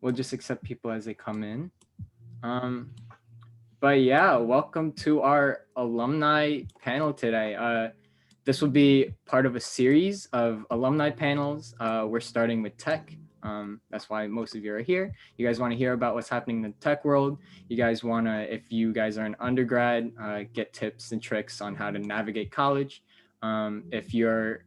we'll just accept people as they come in. Um, but yeah, welcome to our alumni panel today. This will be part of a series of alumni panels. We're starting with tech. That's why most of you are here. You guys want to hear about what's happening in the tech world. You guys want to, if you guys are an undergrad, get tips and tricks on how to navigate college. If you're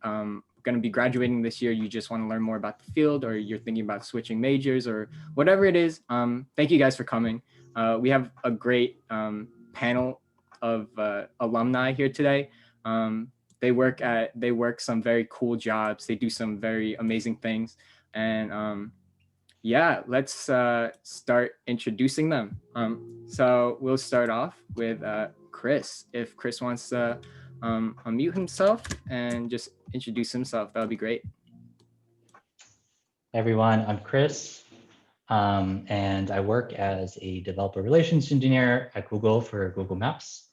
going to be graduating this year, you just want to learn more about the field, or you're thinking about switching majors or whatever it is, thank you guys for coming. We have a great panel of alumni here today. They work some very cool jobs. They do some very amazing things, and yeah, let's start introducing them. So we'll start off with Chris. If Chris wants to unmute himself and just introduce himself, that would be great. Hey everyone, I'm Chris, and I work as a developer relations engineer at Google for Google Maps.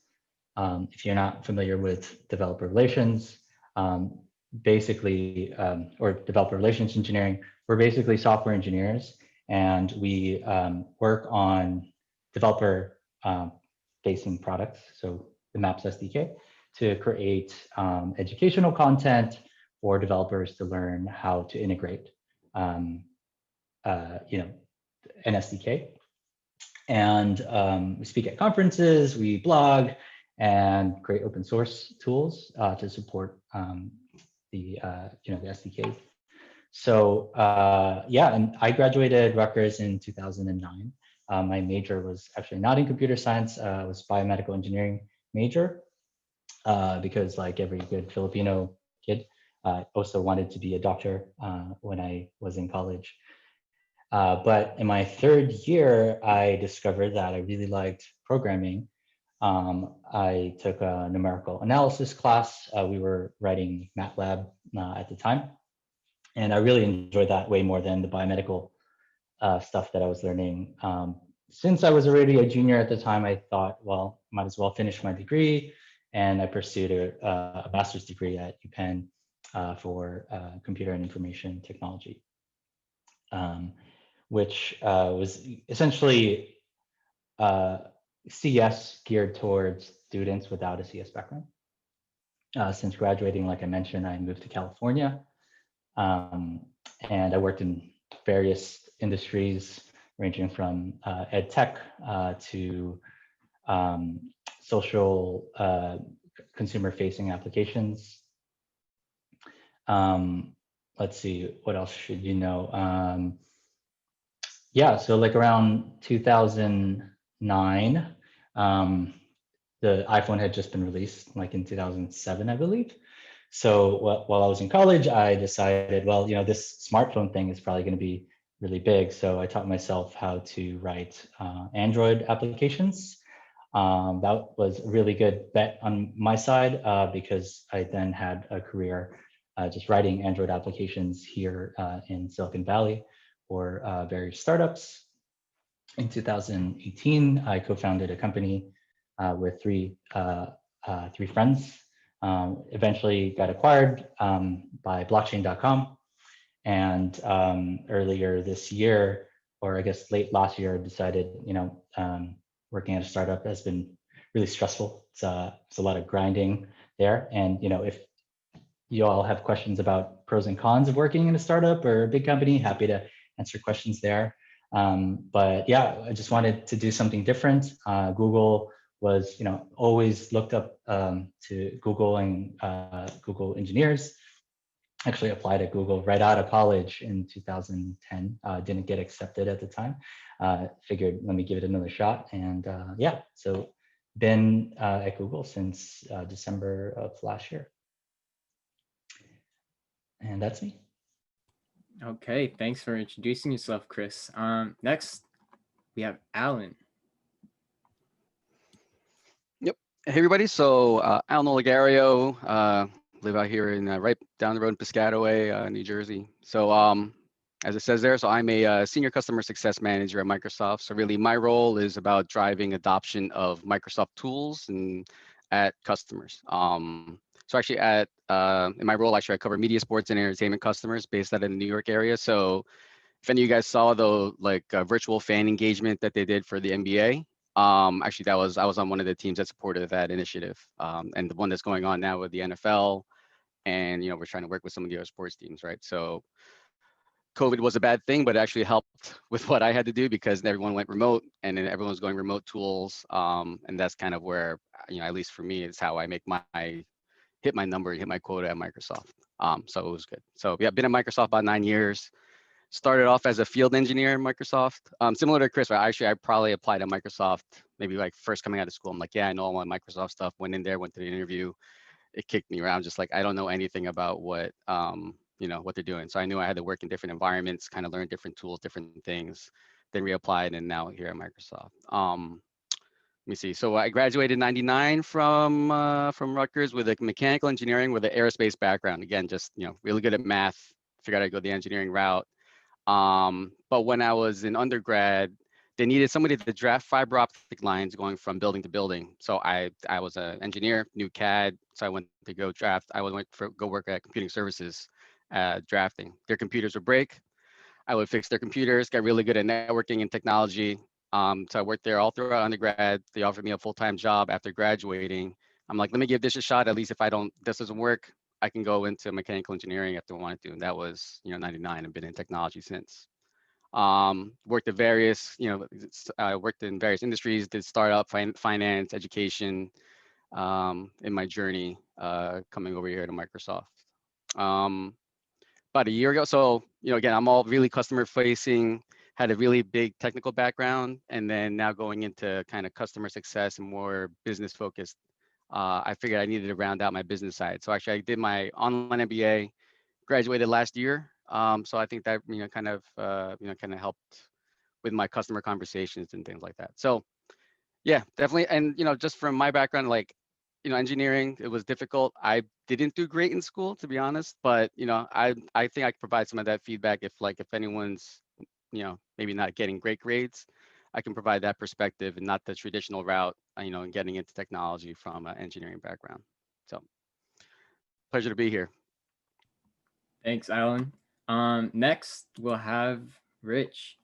If you're not familiar with developer relations, or developer relations engineering, we're basically software engineers, and we work on developer facing products, so the Maps SDK, to create educational content for developers to learn how to integrate um, an SDK. And we speak at conferences, we blog, and create open source tools to support the SDK. So yeah, and I graduated Rutgers in 2009. My major was actually not in computer science; it was biomedical engineering major because, like every good Filipino kid, I also wanted to be a doctor when I was in college. But in my third year, I discovered that I really liked programming. I took a numerical analysis class. We were writing MATLAB at the time. And I really enjoyed that way more than the biomedical stuff that I was learning. Since I was already a junior at the time, I thought, well, might as well finish my degree. And I pursued a master's degree at UPenn for computer and information technology. Which was essentially CS geared towards students without a CS background. Since graduating, like I mentioned, I moved to California, and I worked in various industries ranging from ed tech to social consumer facing applications. Let's see, what else should you know? Yeah, so like around 2009, the iPhone had just been released, like in 2007, I believe. So while I was in college, I decided, well, this smartphone thing is probably going to be really big. So I taught myself how to write Android applications. That was a really good bet on my side because I then had a career just writing Android applications here in Silicon Valley for various startups. In 2018, I co-founded a company with three friends. Eventually got acquired by blockchain.com. And earlier this year, or I guess late last year, I decided, working at a startup has been really stressful. It's a lot of grinding there. And, if you all have questions about pros and cons of working in a startup or a big company, happy to answer questions there. But yeah, I just wanted to do something different. Google was, always looked up to Google and Google engineers. Actually applied at Google right out of college in 2010. Didn't get accepted at the time. Figured, let me give it another shot. And yeah, so been at Google since December of last year. And that's me. Okay, thanks for introducing yourself, Chris. Next, we have Alan. Yep. Hey, everybody. So Alan Oligario, live out here in right down the road in Piscataway, New Jersey. So as it says there, so I'm a senior customer success manager at Microsoft. So really my role is about driving adoption of Microsoft tools and at customers. So actually in my role, actually I cover media, sports, and entertainment customers based out in the New York area. So if any of you guys saw the virtual fan engagement that they did for the NBA, actually I was on one of the teams that supported that initiative, and the one that's going on now with the NFL, and we're trying to work with some of the other sports teams, right? So COVID was a bad thing, but it actually helped with what I had to do because everyone went remote, and then everyone was going remote tools, and that's kind of where at least for me, it's how I make hit my number, hit my quota at Microsoft. So it was good. So yeah, been at Microsoft about 9 years. Started off as a field engineer in Microsoft. Similar to Chris, right? Actually, I probably applied at Microsoft maybe like first coming out of school. I'm like, yeah, I know all my Microsoft stuff. Went in there, went to the interview. It kicked me around, just like I don't know anything about what what they're doing. So I knew I had to work in different environments, kind of learn different tools, different things. Then reapplied, and now here at Microsoft. Let me see. So I graduated in '99 from Rutgers with a mechanical engineering with an aerospace background. Again, just really good at math. Figured I'd go the engineering route. But when I was in undergrad, they needed somebody to draft fiber optic lines going from building to building. So I was an engineer, knew CAD, so I went to go draft. I went to go work at computing services, drafting. Their computers would break. I would fix their computers. Got really good at networking and technology. So I worked there all throughout undergrad. They offered me a full-time job after graduating. I'm like, let me give this a shot. At least if this doesn't work, I can go into mechanical engineering if I wanted to. And that was, '99, and been in technology since. Worked at various, worked in various industries, did startup, finance, education, in my journey, coming over here to Microsoft. About a year ago. So, again, I'm all really customer facing, had a really big technical background, and then now going into kind of customer success and more business focused. I figured I needed to round out my business side. So actually I did my online MBA, graduated last year. So I think that, kind of helped with my customer conversations and things like that. So yeah, definitely. And, just from my background, like, engineering, it was difficult. I didn't do great in school, to be honest, but, I think I could provide some of that feedback if anyone's, maybe not getting great grades, I can provide that perspective and not the traditional route, and getting into technology from an engineering background. So pleasure to be here. Thanks, Alan. Next we'll have Rich.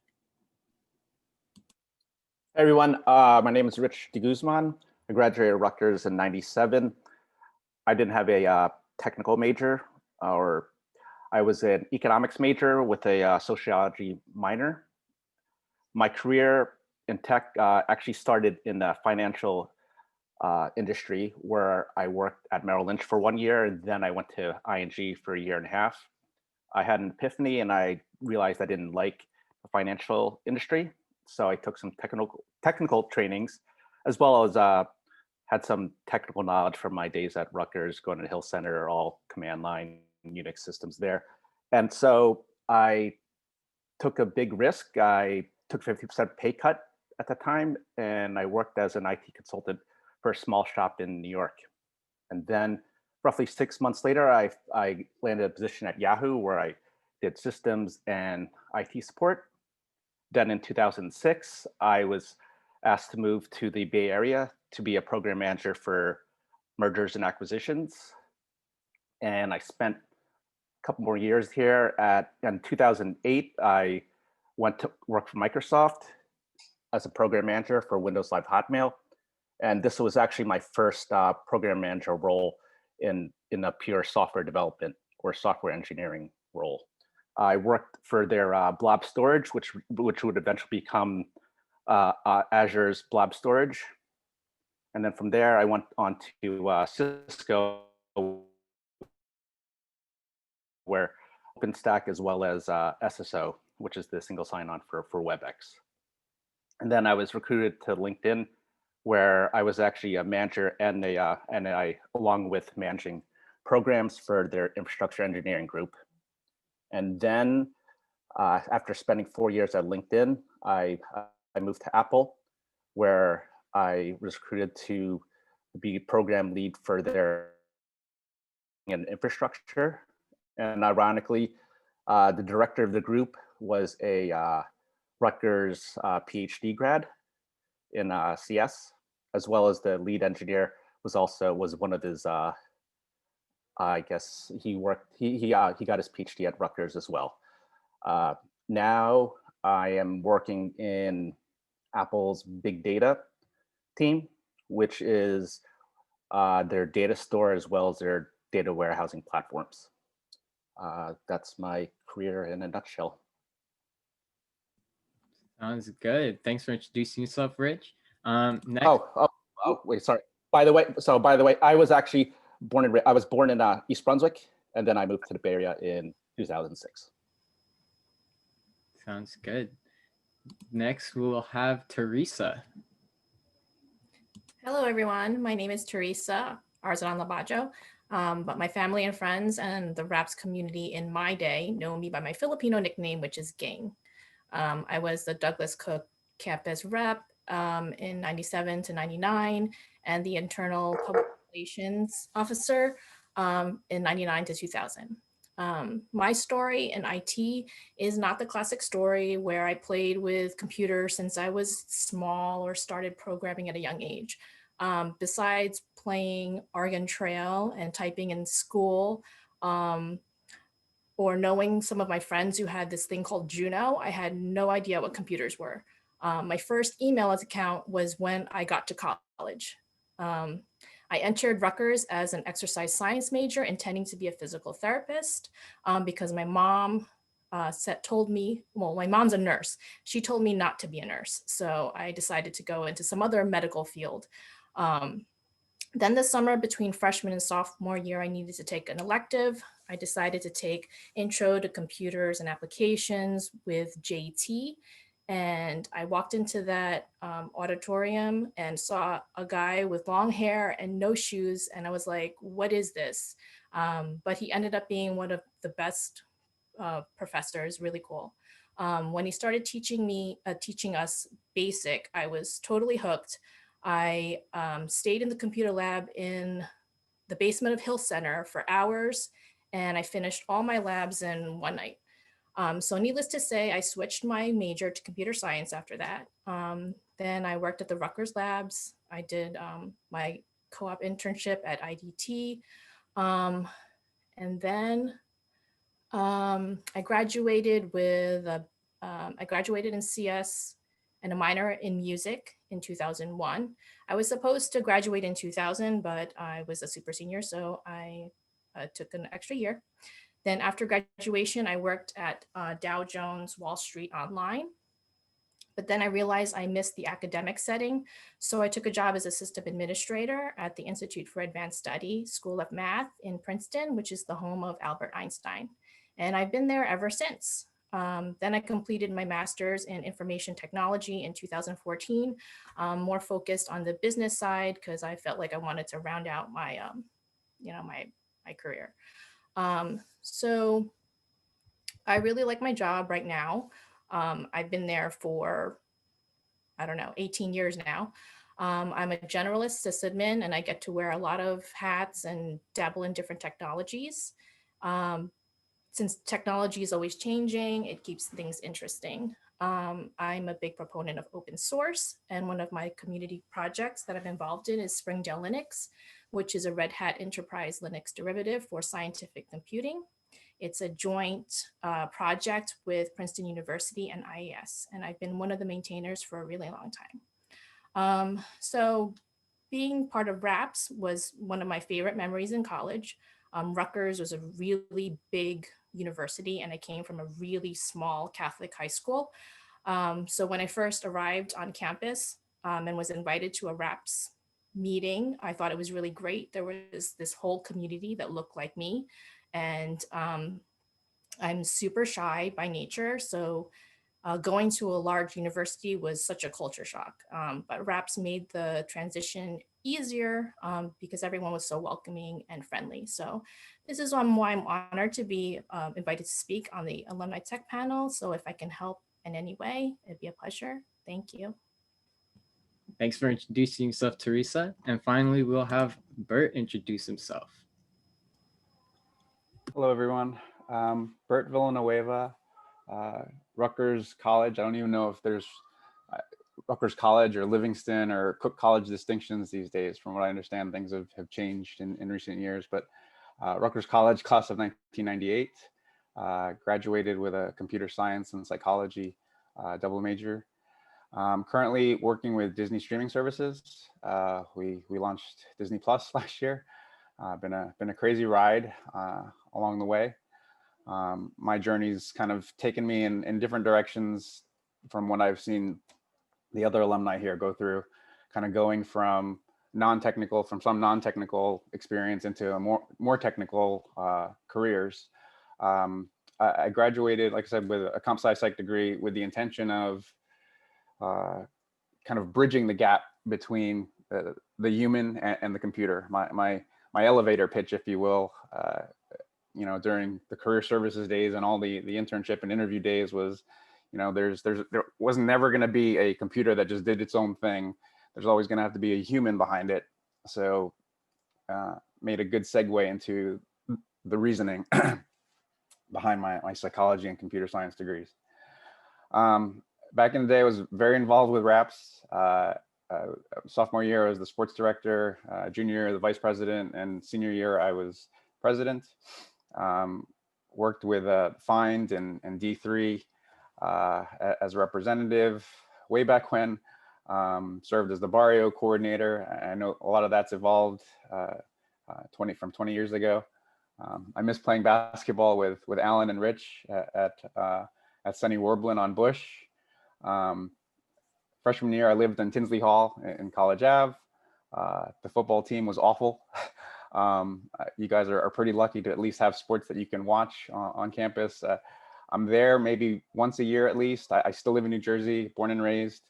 Hey everyone, my name is Rich de Guzman. I graduated Rutgers in '97. I didn't have a technical major, or I was an economics major with a sociology minor. My career in tech actually started in the financial industry, where I worked at Merrill Lynch for 1 year, and then I went to ING for a year and a half. I had an epiphany, and I realized I didn't like the financial industry. So I took some technical trainings, as well as had some technical knowledge from my days at Rutgers, going to Hill Center, all command line Unix systems there. And so I took a big risk. I took 50% pay cut at the time, and I worked as an IT consultant for a small shop in New York. And then roughly 6 months later, I landed a position at Yahoo, where I did systems and IT support. Then in 2006, I was asked to move to the Bay Area to be a program manager for mergers and acquisitions. And I spent a couple more years here. In 2008, I went to work for Microsoft as a program manager for Windows Live Hotmail. And this was actually my first program manager role in a pure software development or software engineering role. I worked for their blob storage, which would eventually become Azure's blob storage. And then from there, I went on to Cisco, where OpenStack, as well as SSO, which is the single sign-on for WebEx. And then I was recruited to LinkedIn, where I was actually a manager and I along with managing programs for their infrastructure engineering group. And then after spending 4 years at LinkedIn, I moved to Apple, where I was recruited to be program lead for their infrastructure. And ironically, the director of the group was a Rutgers PhD grad in CS, as well as the lead engineer was one of his. I guess he got his PhD at Rutgers as well. Now I am working in Apple's big data team, which is their data store as well as their data warehousing platforms. That's my career in a nutshell. Sounds good. Thanks for introducing yourself, Rich. Next, Wait, sorry. By the way, I was actually born in East Brunswick, and then I moved to the Bay Area in 2006. sounds good. Next, we'll have Teresa. Hello, everyone. My name is Teresa Arzan Labajo, but my family and friends and the RAPS community in my day know me by my Filipino nickname, which is Gang. I was the Douglas Cook campus rep in 97 to 99 and the internal public relations officer in 99 to 2000. My story in IT is not the classic story where I played with computers since I was small or started programming at a young age. Besides playing Oregon Trail and typing in school, or knowing some of my friends who had this thing called Juno, I had no idea what computers were. My first email account was when I got to college. I entered Rutgers as an exercise science major, intending to be a physical therapist because my mom told me, well, my mom's a nurse. She told me not to be a nurse. So I decided to go into some other medical field. Then the summer between freshman and sophomore year, I needed to take an elective. I decided to take Intro to Computers and Applications with JT. And I walked into that auditorium and saw a guy with long hair and no shoes. And I was like, what is this? But he ended up being one of the best professors, really cool. When he started teaching us BASIC, I was totally hooked. I stayed in the computer lab in the basement of Hill Center for hours, and I finished all my labs in one night. So needless to say, I switched my major to computer science after that. Then I worked at the Rutgers labs. I did my co-op internship at IDT. And then I graduated in CS and a minor in music in 2001. I was supposed to graduate in 2000, but I was a super senior, so I took an extra year. Then after graduation, I worked at Dow Jones Wall Street Online. But then I realized I missed the academic setting. So I took a job as a system administrator at the Institute for Advanced Study School of Math in Princeton, which is the home of Albert Einstein. And I've been there ever since. Then I completed my master's in information technology in 2014, more focused on the business side because I felt like I wanted to round out my, my career. So I really like my job right now. I've been there for, 18 years now. I'm a generalist sysadmin and I get to wear a lot of hats and dabble in different technologies. Since technology is always changing, it keeps things interesting. I'm a big proponent of open source, and one of my community projects that I'm involved in is Springdale Linux, which is a Red Hat Enterprise Linux derivative for scientific computing. It's a joint project with Princeton University and IES, and I've been one of the maintainers for a really long time. So being part of RAPS was one of my favorite memories in college. Rutgers was a really big university and I came from a really small Catholic high school. So when I first arrived on campus and was invited to a RAPS meeting, I thought it was really great. There was this whole community that looked like me. And I'm super shy by nature. So going to a large university was such a culture shock. But RAPS made the transition easier because everyone was so welcoming and friendly. So this is why I'm honored to be invited to speak on the Alumni Tech panel. So if I can help in any way, it'd be a pleasure. Thank you. Thanks for introducing yourself, Teresa. And finally, we'll have Bert introduce himself. Hello, everyone. Bert Villanueva, Rutgers College. I don't even know if there's Rutgers College or Livingston or Cook College distinctions these days. From what I understand, things have changed in recent years, but Rutgers College, class of 1998. Graduated with a computer science and psychology double major. Currently working with Disney streaming services. We launched Disney Plus last year. Been a crazy ride along the way. My journey's kind of taken me in different directions from what I've seen the other alumni here go through, kind of going from some non-technical experience into a more technical careers. I graduated, like I said, with a comp sci psych degree with the intention of kind of bridging the gap between the human and the computer. My elevator pitch, if you will, during the career services days and all the internship and interview days was, there was never going to be a computer that just did its own thing. There's always going to have to be a human behind it. So made a good segue into the reasoning behind my psychology and computer science degrees. Back in the day, I was very involved with RAPS. Sophomore year, I was the sports director. Junior year, the vice president, and senior year, I was president. Worked with Find and D3 as a representative way back when. Served as the Barrio coordinator. I know a lot of that's evolved from 20 years ago. I miss playing basketball with Alan and Rich at Sunny Warblin on Bush. Freshman year, I lived in Tinsley Hall in College Ave. The football team was awful. You guys are pretty lucky to at least have sports that you can watch on campus. I'm there maybe once a year at least. I still live in New Jersey, born and raised.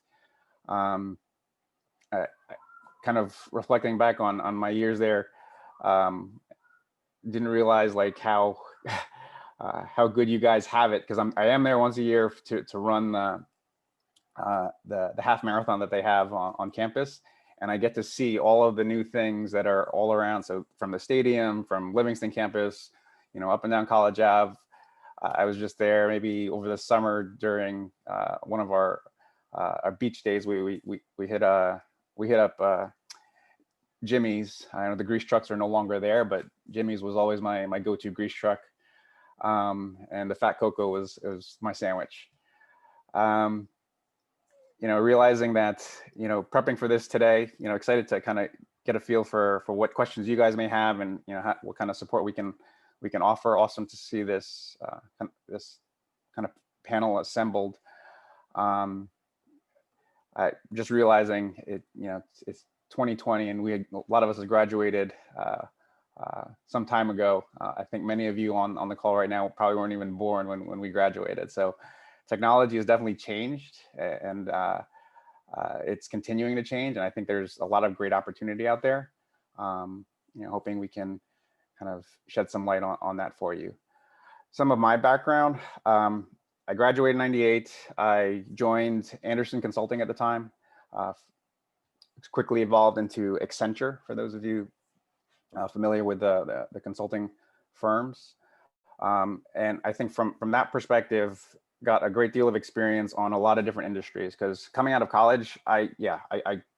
Kind of reflecting back on my years there, didn't realize like how good you guys have it, because I am there once a year to run the half marathon that they have on campus, and I get to see all of the new things that are all around. So from the stadium, from Livingston campus, up and down College Ave. I was just there maybe over the summer during one of our beach days. We hit up Jimmy's. I know the grease trucks are no longer there, but Jimmy's was always my go-to grease truck. And the Fat Cocoa was my sandwich. Realizing that, prepping for this today, excited to kind of get a feel for what questions you guys may have, and, what kind of support we can offer. Awesome to see this kind of panel assembled. Just realizing it's 2020, and a lot of us have graduated some time ago. I think many of you on the call right now probably weren't even born when we graduated. So technology has definitely changed, and it's continuing to change. And I think there's a lot of great opportunity out there. Hoping we can kind of shed some light on that for you. Some of my background, I graduated in '98. I joined Anderson Consulting at the time. It's quickly evolved into Accenture, for those of you familiar with the consulting firms. And I think from that perspective, got a great deal of experience on a lot of different industries, because coming out of college, I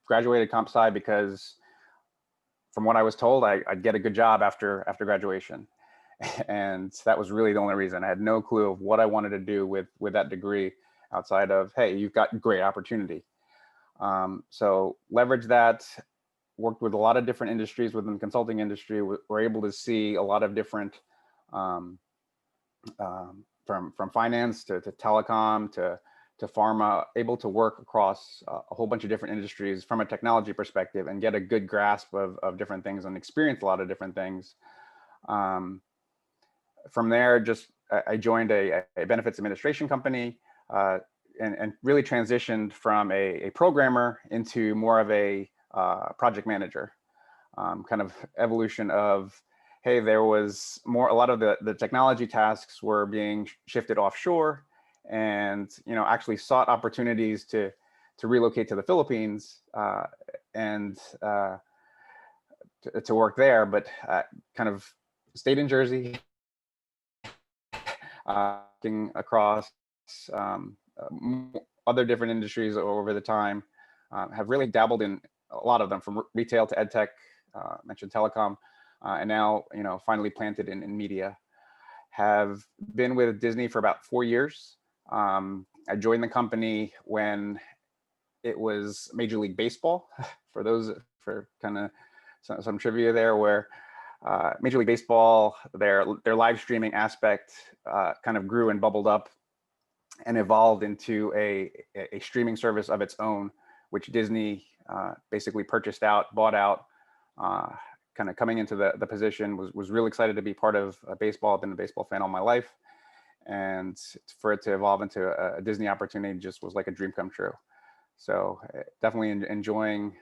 graduated comp sci because from what I was told, I'd get a good job after graduation. And that was really the only reason. I had no clue of what I wanted to do with that degree outside of, hey, you've got great opportunity. So leverage that, worked with a lot of different industries within the consulting industry. We're able to see a lot of different, from finance to telecom to pharma, able to work across a whole bunch of different industries from a technology perspective and get a good grasp of different things and experience a lot of different things. From there, I joined a benefits administration company and really transitioned from a programmer into more of a project manager. Kind of evolution of, hey, there was a lot of the technology tasks were being shifted offshore, and actually sought opportunities to relocate to the Philippines and to work there, but kind of stayed in Jersey, across other different industries over the time. Have really dabbled in a lot of them, from retail to ed tech, mentioned telecom, and now finally planted in media. have been with Disney for about 4 years. I joined the company when it was Major League Baseball. For kind of some trivia there, where Major League Baseball, their live streaming aspect kind of grew and bubbled up and evolved into a streaming service of its own, which Disney basically purchased out, bought out. Kind of coming into the position, was really excited to be part of baseball. I've been a baseball fan all my life, and for it to evolve into a Disney opportunity just was like a dream come true. So definitely enjoying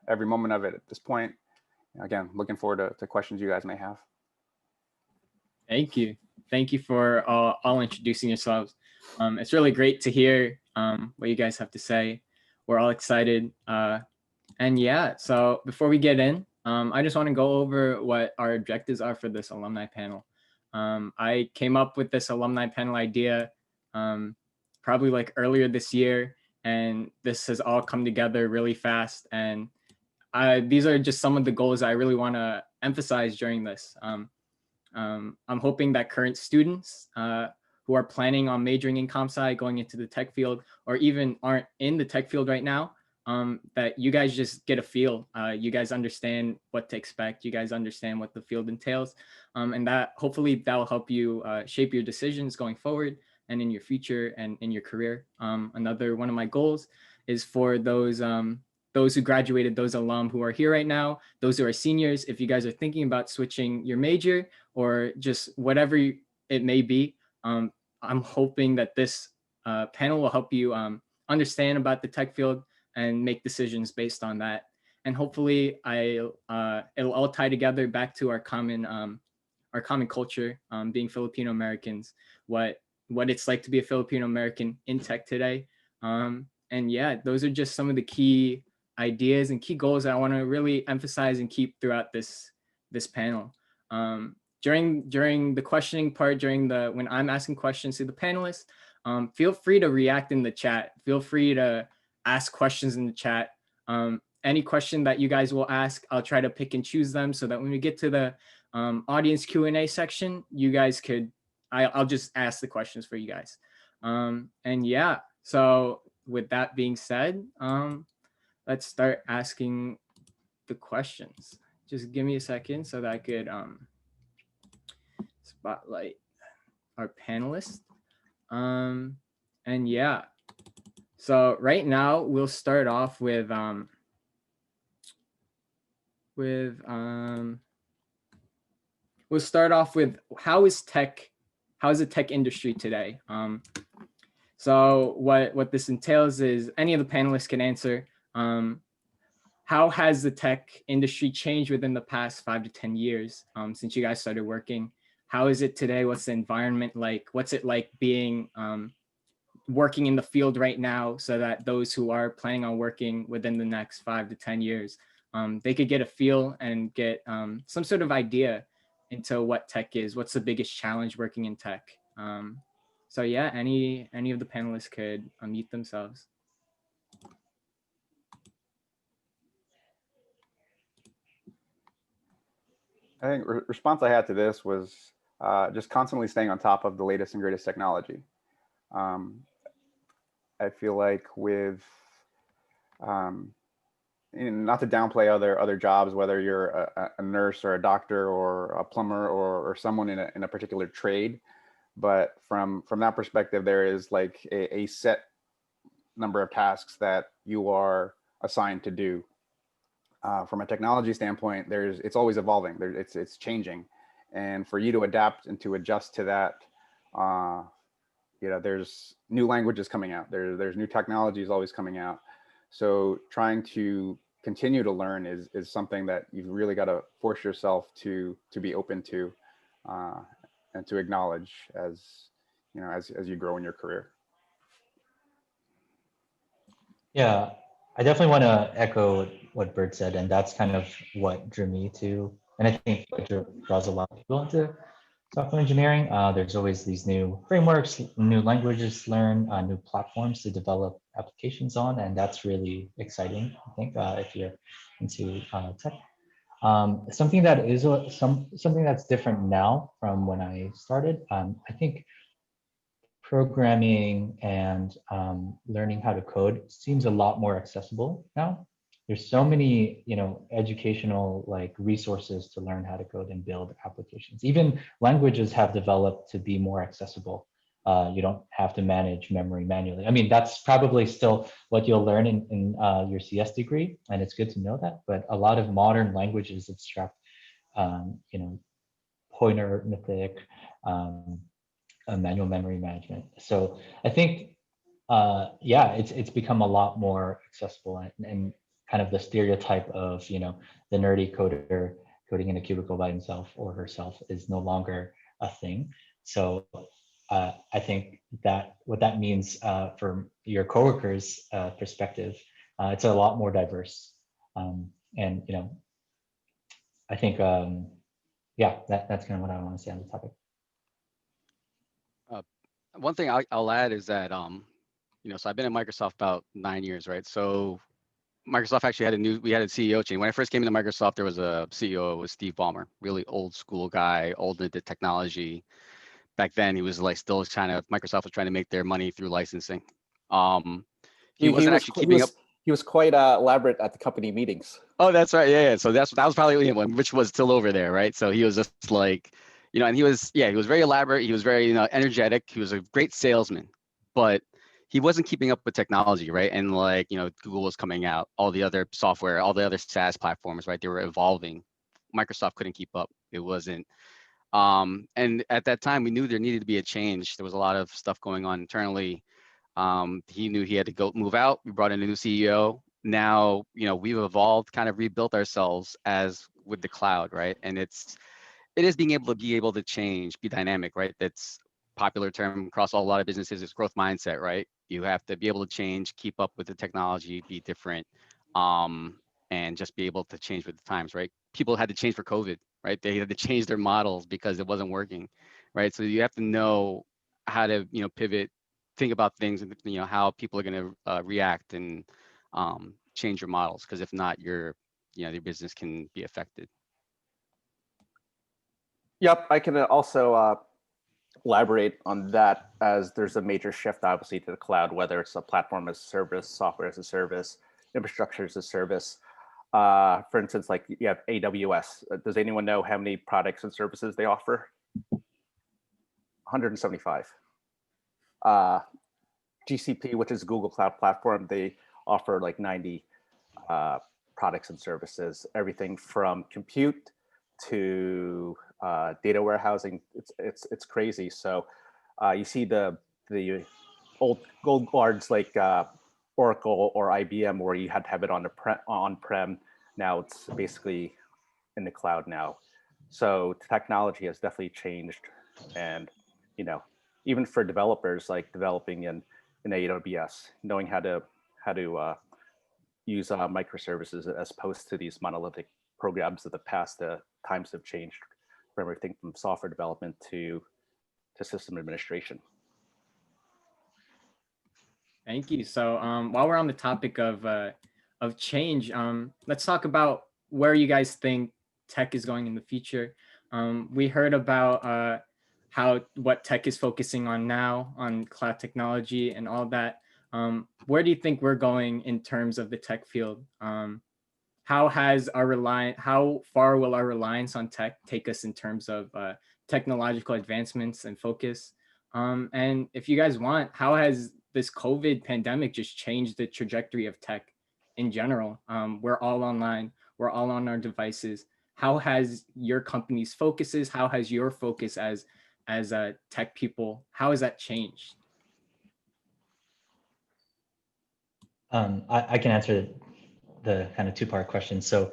every moment of it at this point. Again, looking forward to questions you guys may have. Thank you. Thank you for all introducing yourselves. It's really great to hear what you guys have to say. We're all excited. And yeah, so before we get in, I just want to go over what our objectives are for this alumni panel. I came up with this alumni panel idea probably like earlier this year, and this has all come together really fast. And these are just some of the goals I really want to emphasize during this. I'm hoping that current students who are planning on majoring in comp sci, going into the tech field, or even aren't in the tech field right now, that you guys just get a feel. You guys understand what to expect. You guys understand what the field entails. And that hopefully that will help you shape your decisions going forward and in your future and in your career. Another one of my goals is for those who graduated, those alum who are here right now, those who are seniors, if you guys are thinking about switching your major or just whatever it may be, I'm hoping that this panel will help you understand about the tech field and make decisions based on that. And hopefully it'll all tie together back to our common culture, being Filipino Americans, what it's like to be a Filipino American in tech today. And yeah, those are just some of the key ideas and key goals that I want to really emphasize and keep throughout this panel. During the questioning part, when I'm asking questions to the panelists, feel free to react in the chat. Feel free to ask questions in the chat. Any question that you guys will ask, I'll try to pick and choose them so that when we get to the audience Q&A section, you guys I'll just ask the questions for you guys. And yeah, so with that being said, let's start asking the questions. Just give me a second so that I could spotlight our panelists. And yeah, so right now we'll start off with how is the tech industry today? So what this entails is any of the panelists can answer. How has the tech industry changed within the past 5 to 10 years since you guys started working? How is it today? What's the environment like? What's it like being working in the field right now, so that those who are planning on working within the next 5 to 10 years, they could get a feel and get some sort of idea into what tech is. What's the biggest challenge working in tech? So yeah, any of the panelists could unmute themselves. I think response I had to this was just constantly staying on top of the latest and greatest technology. I feel like with, not to downplay other jobs, whether you're a nurse or a doctor or a plumber or someone in a particular trade, but from that perspective, there is like a set number of tasks that you are assigned to do. From a technology standpoint, it's always evolving. It's changing, and for you to adapt and to adjust to that, there's new languages coming out. There's new technologies always coming out. So trying to continue to learn is something that you've really got to force yourself to be open to, and to acknowledge as you grow in your career. Yeah, I definitely want to echo what Bert said, and that's kind of what drew me to, and I think what draws a lot of people into software engineering. There's always these new frameworks, new languages to learn, new platforms to develop applications on, and that's really exciting, I think, if you're into tech. Something that is something that's different now from when I started. I think programming and learning how to code seems a lot more accessible now. There's so many, educational like resources to learn how to code and build applications. Even languages have developed to be more accessible. You don't have to manage memory manually. I mean, that's probably still what you'll learn in your CS degree, and it's good to know that. But a lot of modern languages abstract, pointer arithmetic, manual memory management. So I think, yeah, it's become a lot more accessible, and kind of the stereotype of the nerdy coder coding in a cubicle by himself or herself is no longer a thing. So I think that what that means for your coworkers' perspective, it's a lot more diverse, and I think yeah, that's kind of what I want to say on the topic. One thing I'll add is that so I've been at Microsoft about 9 years, right? So Microsoft actually we had a CEO change. When I first came into Microsoft, there was a CEO, it was Steve Ballmer, really old school guy, old into technology. Back then, he was like Microsoft was trying to make their money through licensing. He wasn't actually keeping up. He was quite elaborate at the company meetings. Oh, that's right. Yeah. So that was probably him when Rich was still over there, right? So he was just like, and he was very elaborate. He was very, energetic. He was a great salesman, but he wasn't keeping up with technology, right? And like, Google was coming out, all the other software, all the other SaaS platforms, right? They were evolving. Microsoft couldn't keep up. It wasn't. And at that time, we knew there needed to be a change. There was a lot of stuff going on internally. He knew he had to move out. We brought in a new CEO. Now, we've evolved, kind of rebuilt ourselves as with the cloud, right? And it is being able to change, be dynamic, right? That's popular term across a lot of businesses is growth mindset, right? You have to be able to change, keep up with the technology, be different, and just be able to change with the times, right? People had to change for COVID, right? They had to change their models because it wasn't working, right? So you have to know how to, pivot, think about things, and how people are going to react and change your models, because if not, your business can be affected. Yep, I can also elaborate on that, as there's a major shift obviously to the cloud, whether it's a platform as a service, software as a service, infrastructure as a service. For instance, like you have AWS. Does anyone know how many products and services they offer? 175. GCP, which is Google Cloud Platform, they offer like 90 products and services, everything from compute to data warehousing. It's crazy. So you see the old gold guards like Oracle or IBM, where you had to have it on-prem. Now it's basically in the cloud now. So technology has definitely changed, and even for developers, like developing in AWS, knowing how to use microservices as opposed to these monolithic programs of the past. The times have changed from everything from software development to system administration. Thank you. So while we're on the topic of change, let's talk about where you guys think tech is going in the future. We heard about what tech is focusing on now, on cloud technology and all that. Where do you think we're going in terms of the tech field? How far will our reliance on tech take us in terms of technological advancements and focus? And if you guys want, how has this COVID pandemic just changed the trajectory of tech in general? We're all online, we're all on our devices. How has your company's focuses, how has your focus as tech people, how has that changed? I can answer the kind of two-part question. So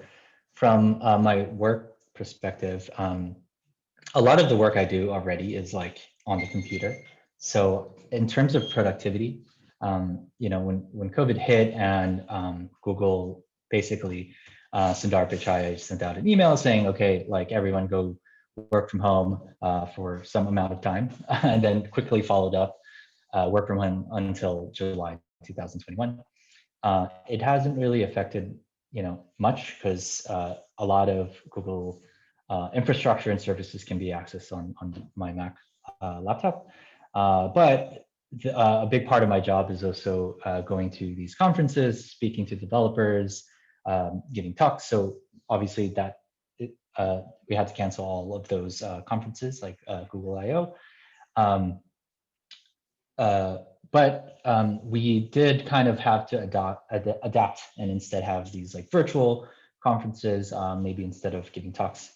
from my work perspective, a lot of the work I do already is like on the computer. So in terms of productivity, when COVID hit and Google basically, Sundar Pichai sent out an email saying, okay, like everyone go work from home for some amount of time, and then quickly followed up work from home until July 2021. It hasn't really affected much, because a lot of Google infrastructure and services can be accessed on my Mac laptop. But a big part of my job is also going to these conferences, speaking to developers, giving talks. So obviously that we had to cancel all of those conferences like Google I/O. But we did kind of have to adapt and instead have these like virtual conferences. Maybe instead of giving talks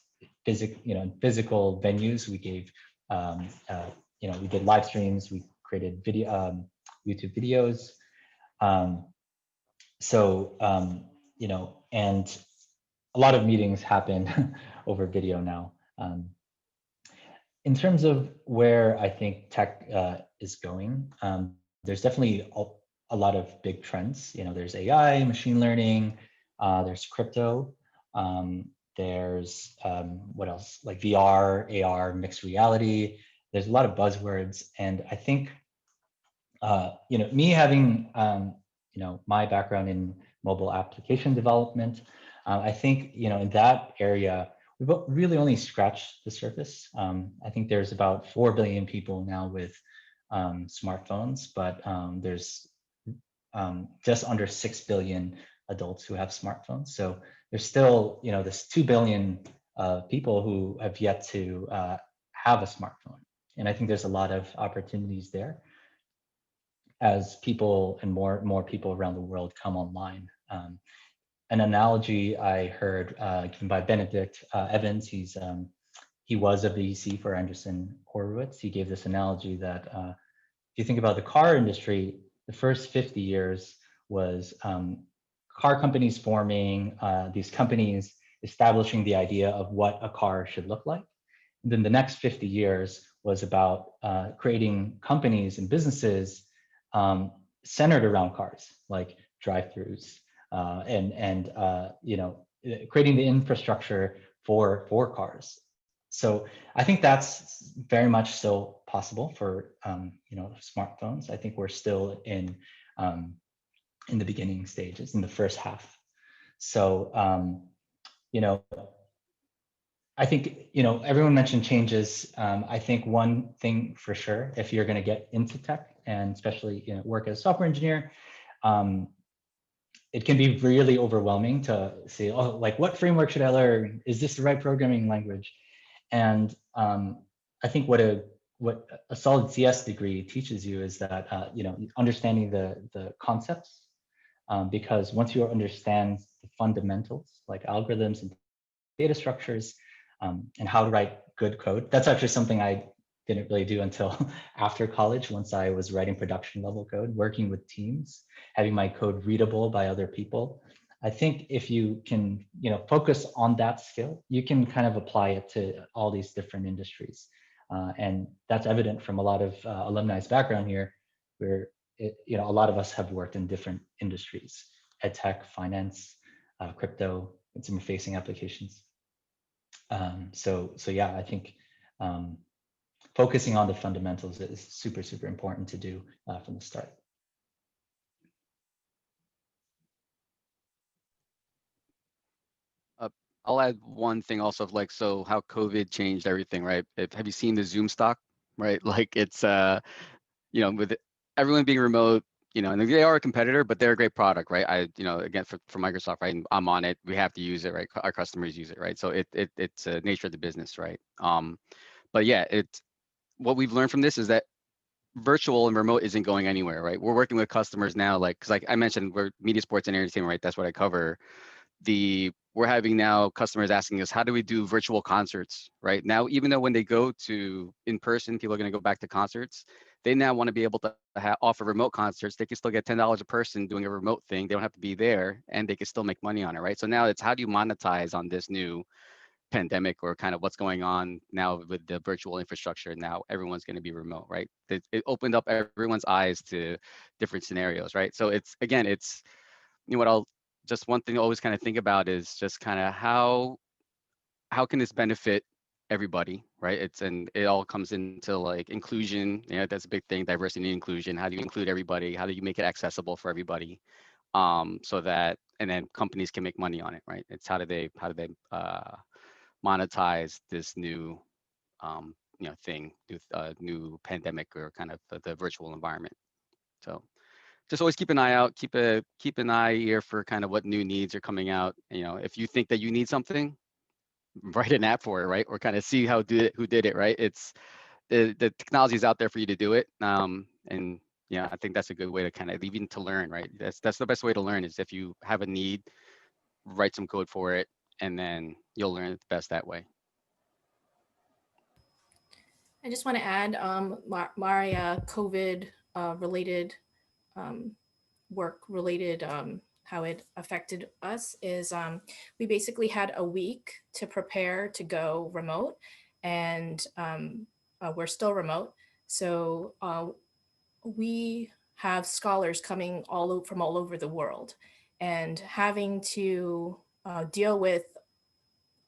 in physical venues, we gave we did live streams. We created video YouTube videos. And a lot of meetings happen over video now. In terms of where I think tech is going, there's definitely a lot of big trends. There's AI, machine learning, there's crypto, there's what else? Like VR, AR, mixed reality. There's a lot of buzzwords, and I think me having my background in mobile application development, I think in that area we've really only scratched the surface. I think there's about 4 billion people now with smartphones, but there's just under 6 billion adults who have smartphones. So there's still this 2 billion people who have yet to have a smartphone, and I think there's a lot of opportunities there as people and more people around the world come online. An analogy I heard given by Benedict Evans, he was a VC for Anderson Horowitz. He gave this analogy that if you think about the car industry, the first 50 years was car companies forming, these companies establishing the idea of what a car should look like. And then the next 50 years was about creating companies and businesses centered around cars, like drive-throughs, and creating the infrastructure for cars. So I think that's very much still possible for smartphones. I think we're still in the beginning stages, in the first half. So I think everyone mentioned changes. I think one thing for sure, if you're going to get into tech and especially work as a software engineer, it can be really overwhelming to say, oh, like what framework should I learn? Is this the right programming language? And I think what a solid CS degree teaches you is that understanding the concepts, because once you understand the fundamentals like algorithms and data structures, and how to write good code. That's actually something I didn't really do until after college. Once I was writing production level code, working with teams, having my code readable by other people. I think if you can, focus on that skill, you can kind of apply it to all these different industries. And that's evident from a lot of alumni's background here, where a lot of us have worked in different industries: ed tech, finance, crypto, consumer-facing applications. So yeah, I think focusing on the fundamentals is super, super important to do from the start. I'll add one thing also of like, so how COVID changed everything, right? Have you seen the Zoom stock, right? Like it's, with everyone being remote, and they are a competitor, but they're a great product, right? Again, for Microsoft, right? And I'm on it. We have to use it, right? Our customers use it, right? So it's a nature of the business, right? But yeah, what we've learned from this is that virtual and remote isn't going anywhere, right? We're working with customers now, because like I mentioned, we're media, sports, and entertainment, right? That's what I cover. We're having now customers asking us, how do we do virtual concerts, right? Now, even though when they go to in person, people are going to go back to concerts, they now want to be able to offer remote concerts. They can still get $10 a person doing a remote thing. They don't have to be there, and they can still make money on it, right? So now it's how do you monetize on this new pandemic, or kind of what's going on now with the virtual infrastructure. Now everyone's going to be remote, right? It opened up everyone's eyes to different scenarios, right? So it's what I'll just one thing to always kind of think about is just kind of how can this benefit everybody, right? And it all comes into like inclusion. That's a big thing, diversity and inclusion. How do you include everybody? How do you make it accessible for everybody? so that, and then companies can make money on it, right? It's how do they monetize this new thing, new pandemic, or kind of the virtual environment. So just always keep an eye out, keep an eye here for kind of what new needs are coming out. If you think that you need something, write an app for it, right? Or kind of see who did it, right? It's the technology is out there for you to do it. And yeah, I think that's a good way to kind of even to learn, right? That's the best way to learn, is if you have a need, write some code for it, and then you'll learn it best that way. I just want to add my COVID related work related how it affected us is we basically had a week to prepare to go remote, and we're still remote. So we have scholars coming from all over the world, and having to deal with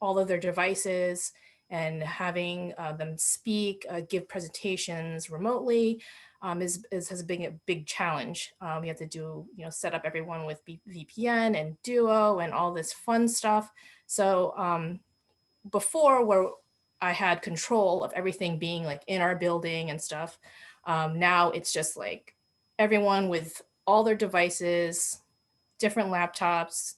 all of their devices and having them speak, give presentations remotely has been a big challenge. We have to do, set up everyone with VPN and Duo and all this fun stuff. So before, where I had control of everything being like in our building and stuff, now it's just like everyone with all their devices, different laptops,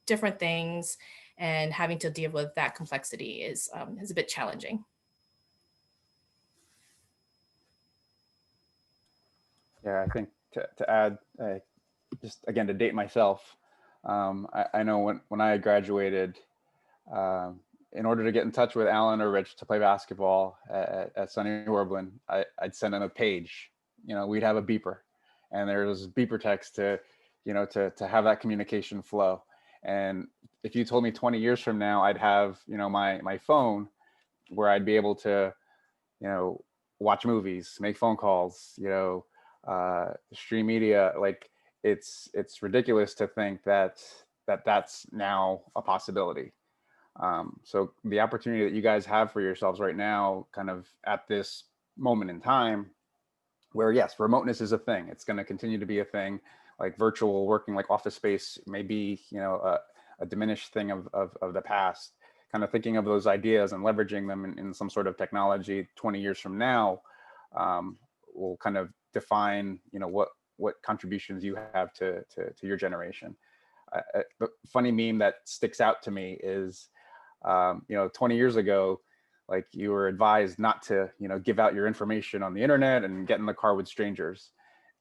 different things, and having to deal with that complexity is a bit challenging. Yeah, I think to add, just again to date myself, I know when I graduated, in order to get in touch with Alan or Rich to play basketball at SUNY Warblin, I'd send them a page. We'd have a beeper, and there was beeper text to have that communication flow. And if you told me 20 years from now, I'd have my phone where I'd be able to watch movies, make phone calls, stream media, like it's ridiculous to think that's now a possibility. So the opportunity that you guys have for yourselves right now, kind of at this moment in time, where yes, remoteness is a thing. It's going to continue to be a thing. Like virtual working, like office space, may be a diminished thing of the past. Kind of thinking of those ideas and leveraging them in some sort of technology 20 years from now will kind of define what contributions you have to your generation. The funny meme that sticks out to me is 20 years ago, like you were advised not to give out your information on the internet and get in the car with strangers,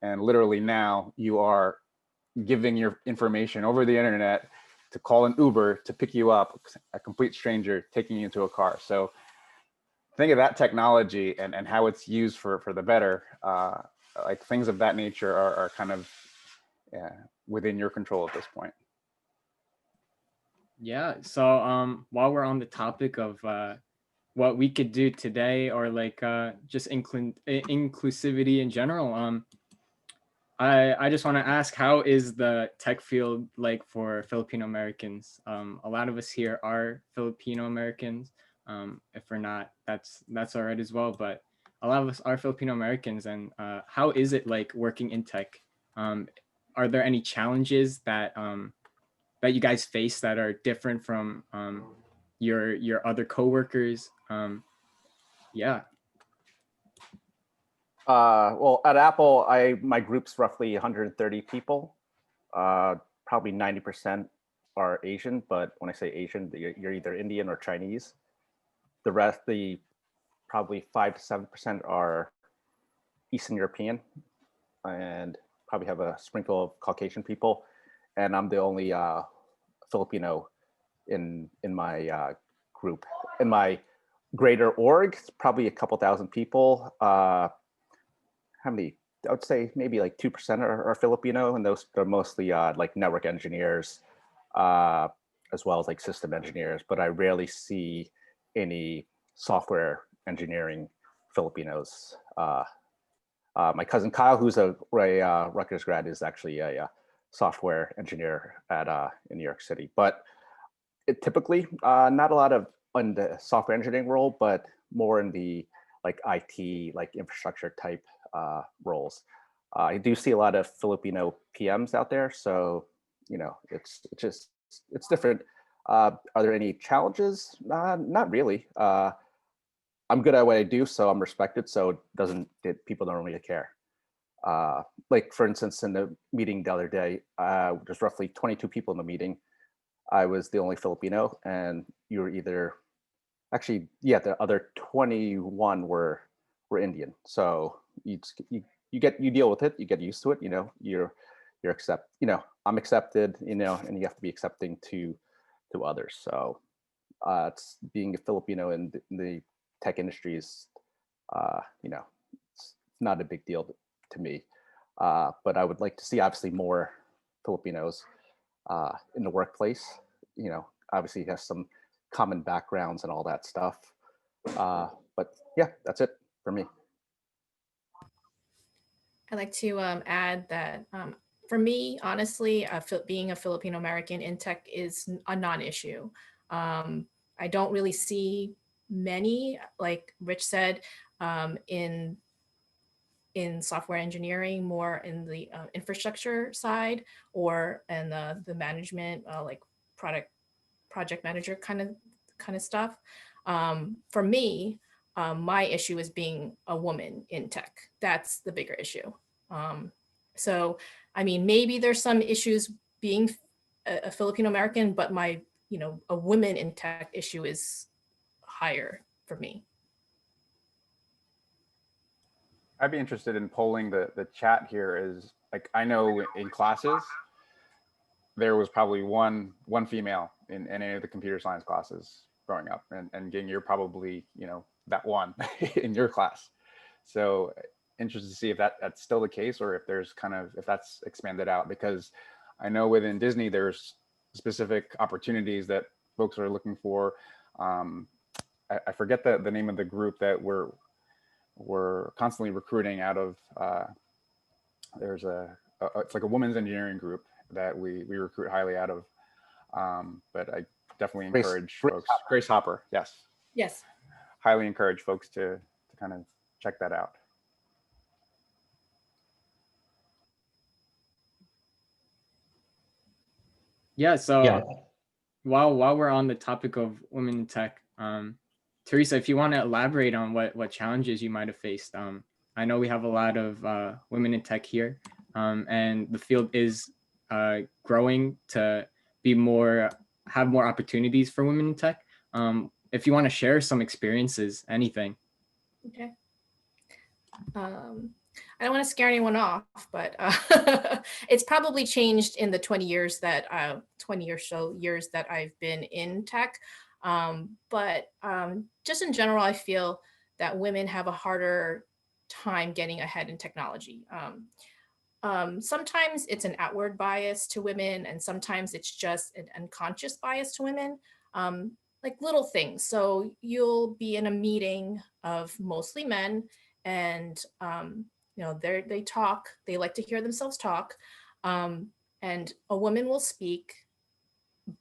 and literally now you are giving your information over the internet to call an Uber to pick you up, a complete stranger taking you into a car. So think of that technology and how it's used for the better. Like things of that nature are kind of within your control at this point. Yeah. So while we're on the topic of what we could do today, or like just inclusivity in general, I just want to ask, how is the tech field like for Filipino Americans? A lot of us here are Filipino Americans. If we're not, that's all right as well. But a lot of us are Filipino Americans, and how is it like working in tech? Are there any challenges that that you guys face that are different from your other coworkers? Yeah. Well, at Apple, my group's roughly 130 people. Probably 90% are Asian, but when I say Asian, you're either Indian or Chinese. The rest, probably 5 to 7% are Eastern European, and probably have a sprinkle of Caucasian people. And I'm the only Filipino in my group. In my greater org, it's probably a couple thousand people. How many? I would say maybe like 2% are Filipino, and those are mostly like network engineers, as well as like system engineers. But I rarely see any software engineering Filipinos. My cousin Kyle, who's a Rutgers grad, is actually a software engineer in New York City. But typically not a lot of on the software engineering role, but more in the like IT, like infrastructure type roles. I do see a lot of Filipino PMs out there, so it's different. Are there any challenges? Not really. I'm good at what I do, so I'm respected. So people don't really care. Like for instance, in the meeting the other day, there's roughly 22 people in the meeting. I was the only Filipino, and you were the other 21 were Indian. So you deal with it, you get used to it. You're I'm accepted. And you have to be accepting to others. So it's being a Filipino in the tech industry is, it's not a big deal to me. But I would like to see obviously more Filipinos in the workplace. Obviously has some common backgrounds and all that stuff. But yeah, that's it for me. I'd like to add that for me, honestly, being a Filipino American in tech is a non-issue. I don't really see many, like Rich said, in software engineering, more in the infrastructure side, or in the management, like project manager kind of stuff. For me, my issue is being a woman in tech. That's the bigger issue. So, I mean, maybe there's some issues being a Filipino American, but a woman in tech issue is higher for me. I'd be interested in polling the chat here. Is like, I know in classes, there was probably one female in any of the computer science classes growing up, and Ging, you're probably that one in your class. So interested to see if that's still the case, or if there's if that's expanded out, because I know within Disney there's specific opportunities that folks are looking for. I forget the name of the group that we're constantly recruiting out of. There's it's like a women's engineering group that we recruit highly out of. But I definitely encourage folks. Grace Hopper, yes. Yes. Highly encourage folks to kind of check that out. Yeah. So Yeah. while we're on the topic of women in tech, Teresa, if you want to elaborate on what challenges you might have faced. I know we have a lot of women in tech here, and the field is growing to have more opportunities for women in tech. If you want to share some experiences, anything. Okay. I don't want to scare anyone off, but it's probably changed in the 20 years that 20 or so years that I've been in tech. But just in general, I feel that women have a harder time getting ahead in technology. Sometimes it's an outward bias to women, and sometimes it's just an unconscious bias to women, like little things. So you'll be in a meeting of mostly men, and they talk, they like to hear themselves talk, and a woman will speak,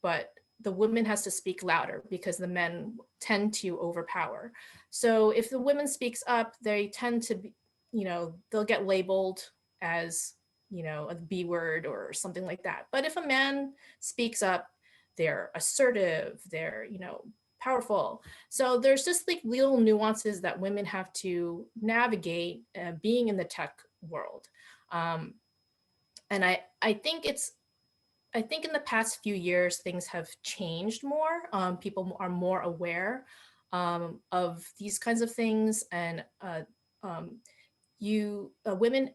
but the woman has to speak louder because the men tend to overpower. So if the woman speaks up, they tend to be, they'll get labeled as, a B word or something like that. But if a man speaks up, they're assertive, they're, powerful. So there's just like little nuances that women have to navigate being in the tech world. And I think in the past few years, things have changed more. People are more aware of these kinds of things, and women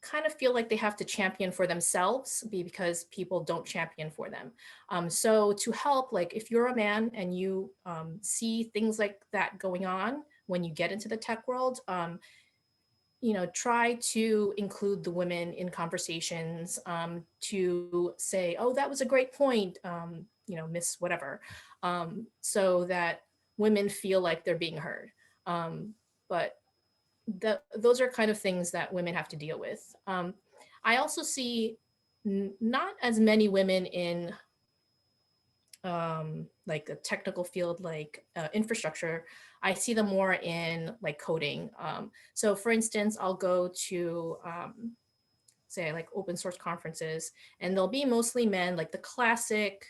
kind of feel like they have to champion for themselves because people don't champion for them. So to help, like if you're a man and you see things like that going on when you get into the tech world, try to include the women in conversations, to say, oh, that was a great point, Miss whatever, so that women feel like they're being heard. But those are kind of things that women have to deal with. I also see not as many women in like a technical field like infrastructure. I see them more in like coding. So for instance, I'll go to say like open source conferences, and they'll be mostly men, like the classic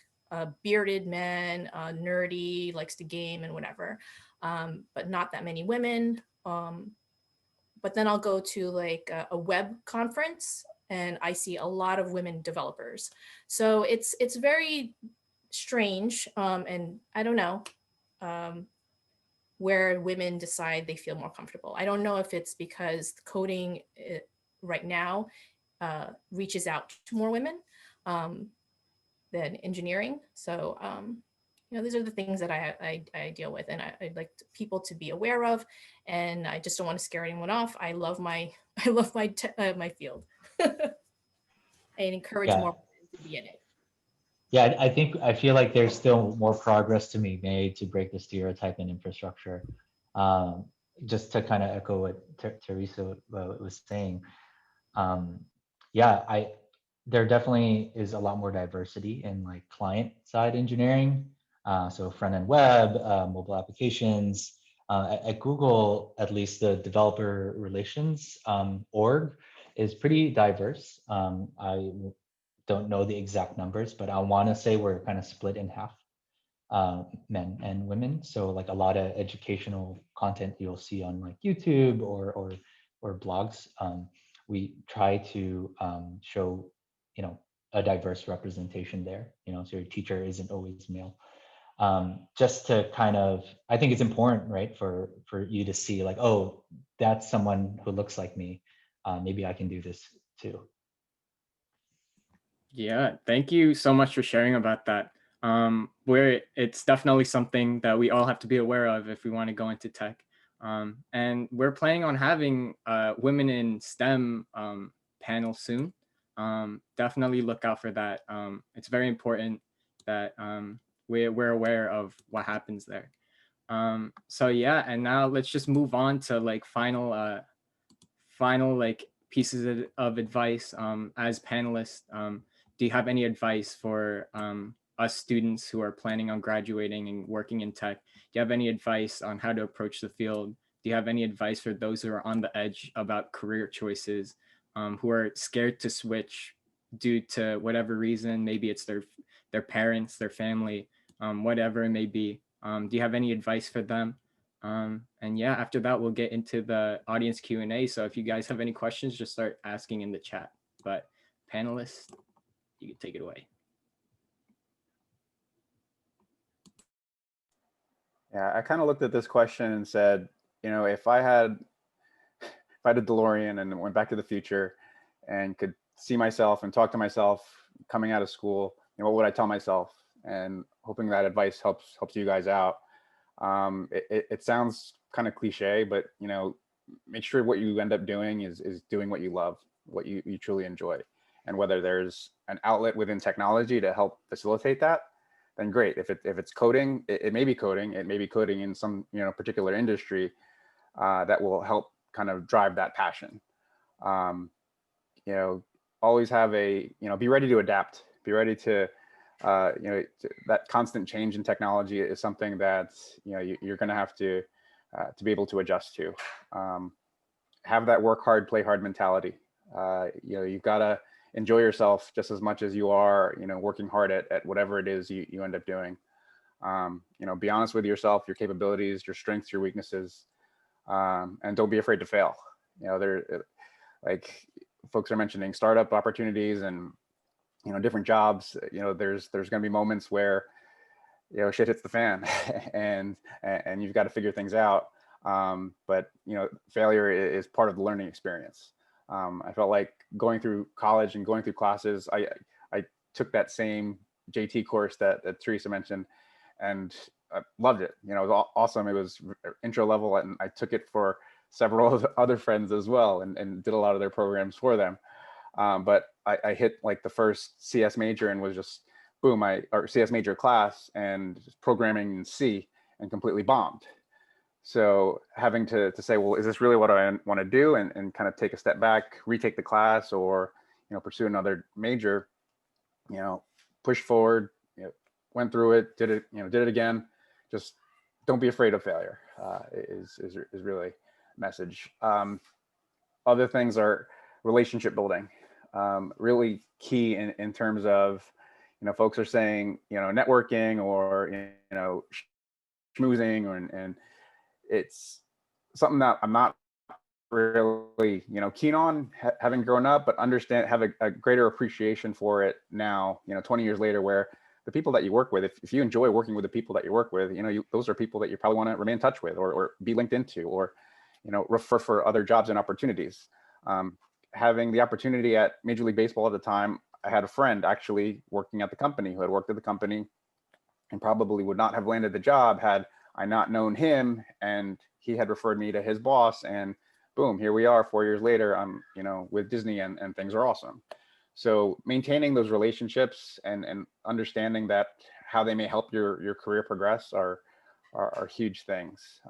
bearded men, nerdy, likes to game and whatever, but not that many women. But then I'll go to like a web conference, and I see a lot of women developers. So it's very strange, and I don't know where women decide they feel more comfortable. I don't know if it's because coding right now reaches out to more women than engineering. So, you know, these are the things that I deal with, and I'd like people to be aware of, and I just don't want to scare anyone off. I love my my field. I encourage Yeah. more women to be in it. Yeah, I feel like there's still more progress to be made to break the stereotype in infrastructure. Just to kind of echo what Teresa was saying, yeah, there definitely is a lot more diversity in like client side engineering. So front end web, mobile applications. At Google, at least the developer relations org is pretty diverse. I don't know the exact numbers, but I want to say we're kind of split in half, men and women. So like a lot of educational content you'll see on like YouTube or blogs. We try to show, you know, a diverse representation there. You know, so your teacher isn't always male. Just to kind of, I think it's important, right, for you to see like, oh, that's someone who looks like me. Maybe I can do this too. Yeah, thank you so much for sharing about that. It's definitely something that we all have to be aware of if we want to go into tech. And we're planning on having women in STEM panel soon. Definitely look out for that. It's very important that we're aware of what happens there. So yeah, and now let's just move on to like final like pieces of advice as panelists. Do you have any advice for us students who are planning on graduating and working in tech? Do you have any advice on how to approach the field? Do you have any advice for those who are on the edge about career choices, who are scared to switch due to whatever reason? Maybe it's their parents, their family, whatever it may be. Do you have any advice for them? And yeah, after that, we'll get into the audience Q&A. So if you guys have any questions, just start asking in the chat. But panelists, you can take it away. Yeah, I kind of looked at this question and said, you know, if I had a DeLorean and went back to the future and could see myself and talk to myself coming out of school, you know, what would I tell myself? And hoping that advice helps you guys out. It sounds kind of cliche, but you know, make sure what you end up doing is doing what you love, what you truly enjoy. And whether there's an outlet within technology to help facilitate that, then great. If it's coding, it may be coding. It may be coding in some, you know, particular industry that will help kind of drive that passion. You know, always have you know, be ready to adapt. Be ready to, you know, that constant change in technology is something that, you know, you're going to have to be able to adjust to. Have that work hard, play hard mentality. You know, you've got to enjoy yourself just as much as you are, you know, working hard at whatever it is you end up doing. You know, be honest with yourself, your capabilities, your strengths, your weaknesses, and don't be afraid to fail. You know, like folks are mentioning startup opportunities and, you know, different jobs. You know, there's going to be moments where, you know, shit hits the fan and you've got to figure things out. But, you know, failure is part of the learning experience. I felt like going through college and going through classes, I took that same JT course that Teresa mentioned, and I loved it. You know, it was awesome. It was intro level, and I took it for several other friends as well, and did a lot of their programs for them. But I hit like the first CS major and was just boom, or CS major class and programming in C, and completely bombed. So having to say, well, is this really what I want to do? And kind of take a step back, retake the class, or, you know, pursue another major, you know, push forward, you know, went through it, did it again. Just don't be afraid of failure. is really a message. Other things are relationship building, really key in terms of, folks are saying, networking or, schmoozing, and it's something that I'm not really, keen on having grown up, but have a greater appreciation for it now, 20 years later, where the people that you work with, if you enjoy working with the people that you work with, those are people that you probably want to remain in touch with, or be linked into, or, refer for other jobs and opportunities. Having the opportunity at Major League Baseball at the time, I had a friend actually working at the company who had worked at the company and probably would not have landed the job had I not known him, and he had referred me to his boss, and boom, here we are 4 years later, I'm, with Disney, and things are awesome. So maintaining those relationships and understanding that how they may help your career progress are huge things.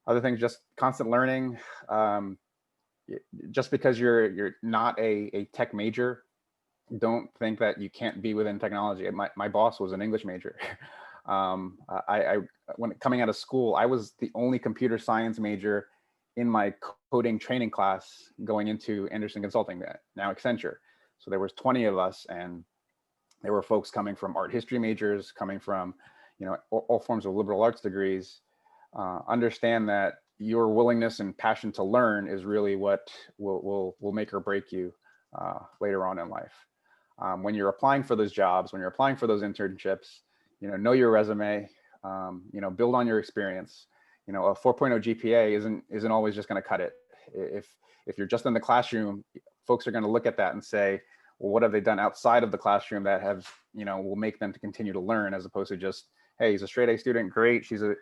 Other things, just constant learning. Just because you're not a tech major, don't think that you can't be within technology. My boss was an English major. When coming out of school, I was the only computer science major in my coding training class going into Anderson Consulting, now Accenture. So there was 20 of us, and there were folks coming from art history majors, coming from, all forms of liberal arts degrees. Understand that your willingness and passion to learn is really what will make or break you later on in life. When you're applying for those jobs, when you're applying for those internships, know your resume, build on your experience. A 4.0 GPA isn't always just going to cut it. If you're just in the classroom, folks are going to look at that and say, well, what have they done outside of the classroom that will make them to continue to learn, as opposed to just, hey, he's a straight A student, great. She's a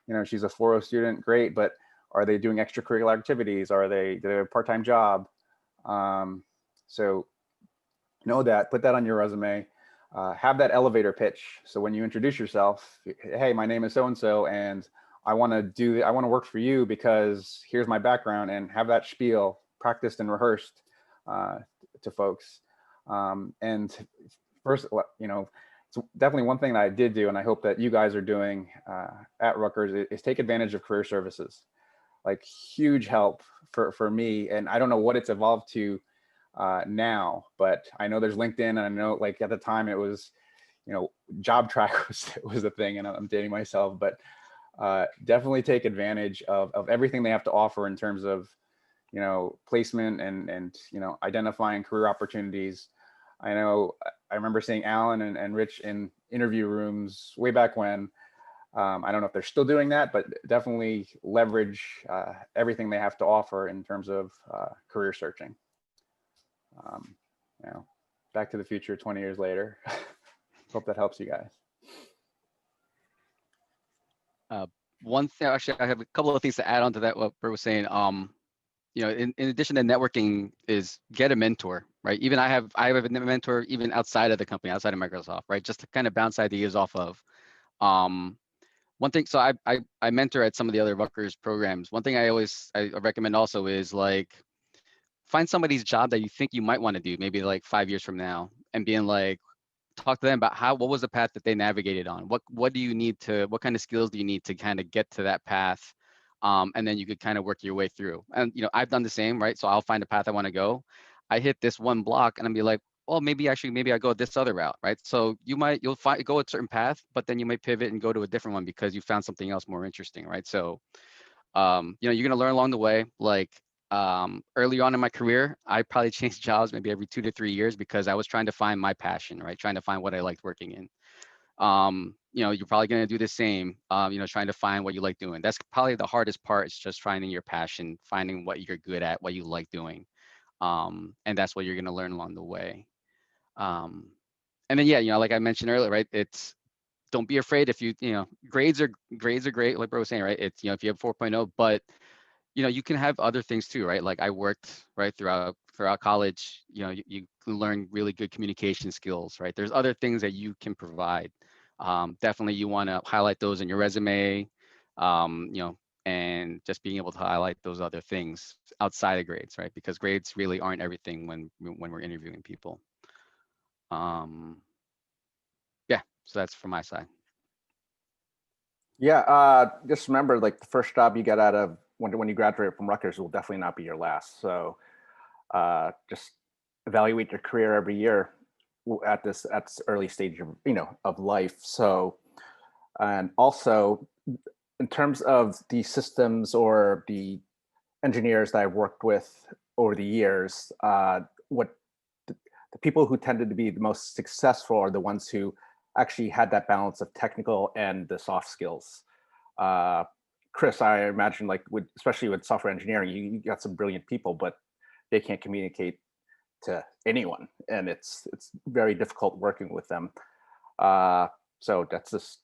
4.0 student, great. But are they doing extracurricular activities? Do they have a part-time job? So know that, put that on your resume. Have that elevator pitch. So when you introduce yourself, hey, my name is so-and-so, and I want to work for you because here's my background, and have that spiel practiced and rehearsed to folks. And first, it's definitely one thing that I did do, and I hope that you guys are doing at Rutgers, is take advantage of career services. Like, huge help for me. And I don't know what it's evolved to now, but I know there's LinkedIn, and I know, like, at the time it was, Job Track was the thing, and I'm dating myself, but definitely take advantage of everything they have to offer in terms of, placement and identifying career opportunities. I remember seeing Alan and Rich in interview rooms way back when. I don't know if they're still doing that, but definitely leverage everything they have to offer in terms of career searching. Back to the Future 20 years later. Hope that helps you guys. One thing, actually, I have a couple of things to add on to that, what Bert was saying. In addition to networking, is get a mentor, right? Even I have a mentor even outside of the company, outside of Microsoft, right? Just to kind of bounce ideas off of. One thing, so I mentor at some of the other Rutgers programs. One thing I recommend also is, like, find somebody's job that you think you might want to do, maybe like 5 years from now, and being like, talk to them about what was the path that they navigated on. What do you need to, what kind of skills do you need to kind of get to that path? And then you could kind of work your way through. And, I've done the same, right? So I'll find a path I want to go. I hit this one block and I'll be like, well, maybe I go this other route, right? So you'll go a certain path, but then you might pivot and go to a different one because you found something else more interesting, right? So, you're going to learn along the way. Like, early on in my career, I probably changed jobs maybe every 2 to 3 years because I was trying to find my passion, right? Trying to find what I liked working in. You're probably going to do the same, trying to find what you like doing. That's probably the hardest part. It's just finding your passion, finding what you're good at, what you like doing. And that's what you're going to learn along the way. And then, yeah, like I mentioned earlier, right? Don't be afraid if grades are great, like bro was saying, right? It's, if you have 4.0, but you can have other things too, right? Like I worked right throughout college, you learn really good communication skills, right? There's other things that you can provide. Definitely you want to highlight those in your resume, and just being able to highlight those other things outside of grades, right? Because grades really aren't everything when we're interviewing people. Yeah, so that's from my side. Yeah, just remember, like the first job you get out of when you graduate from Rutgers will definitely not be your last. So just evaluate your career every year at this early stage of of life. So and also in terms of the systems or the engineers that I've worked with over the years, what the people who tended to be the most successful are the ones who actually had that balance of technical and the soft skills. Uh, Chris, I imagine, like especially with software engineering, you got some brilliant people, but they can't communicate to anyone, and it's very difficult working with them. So that's just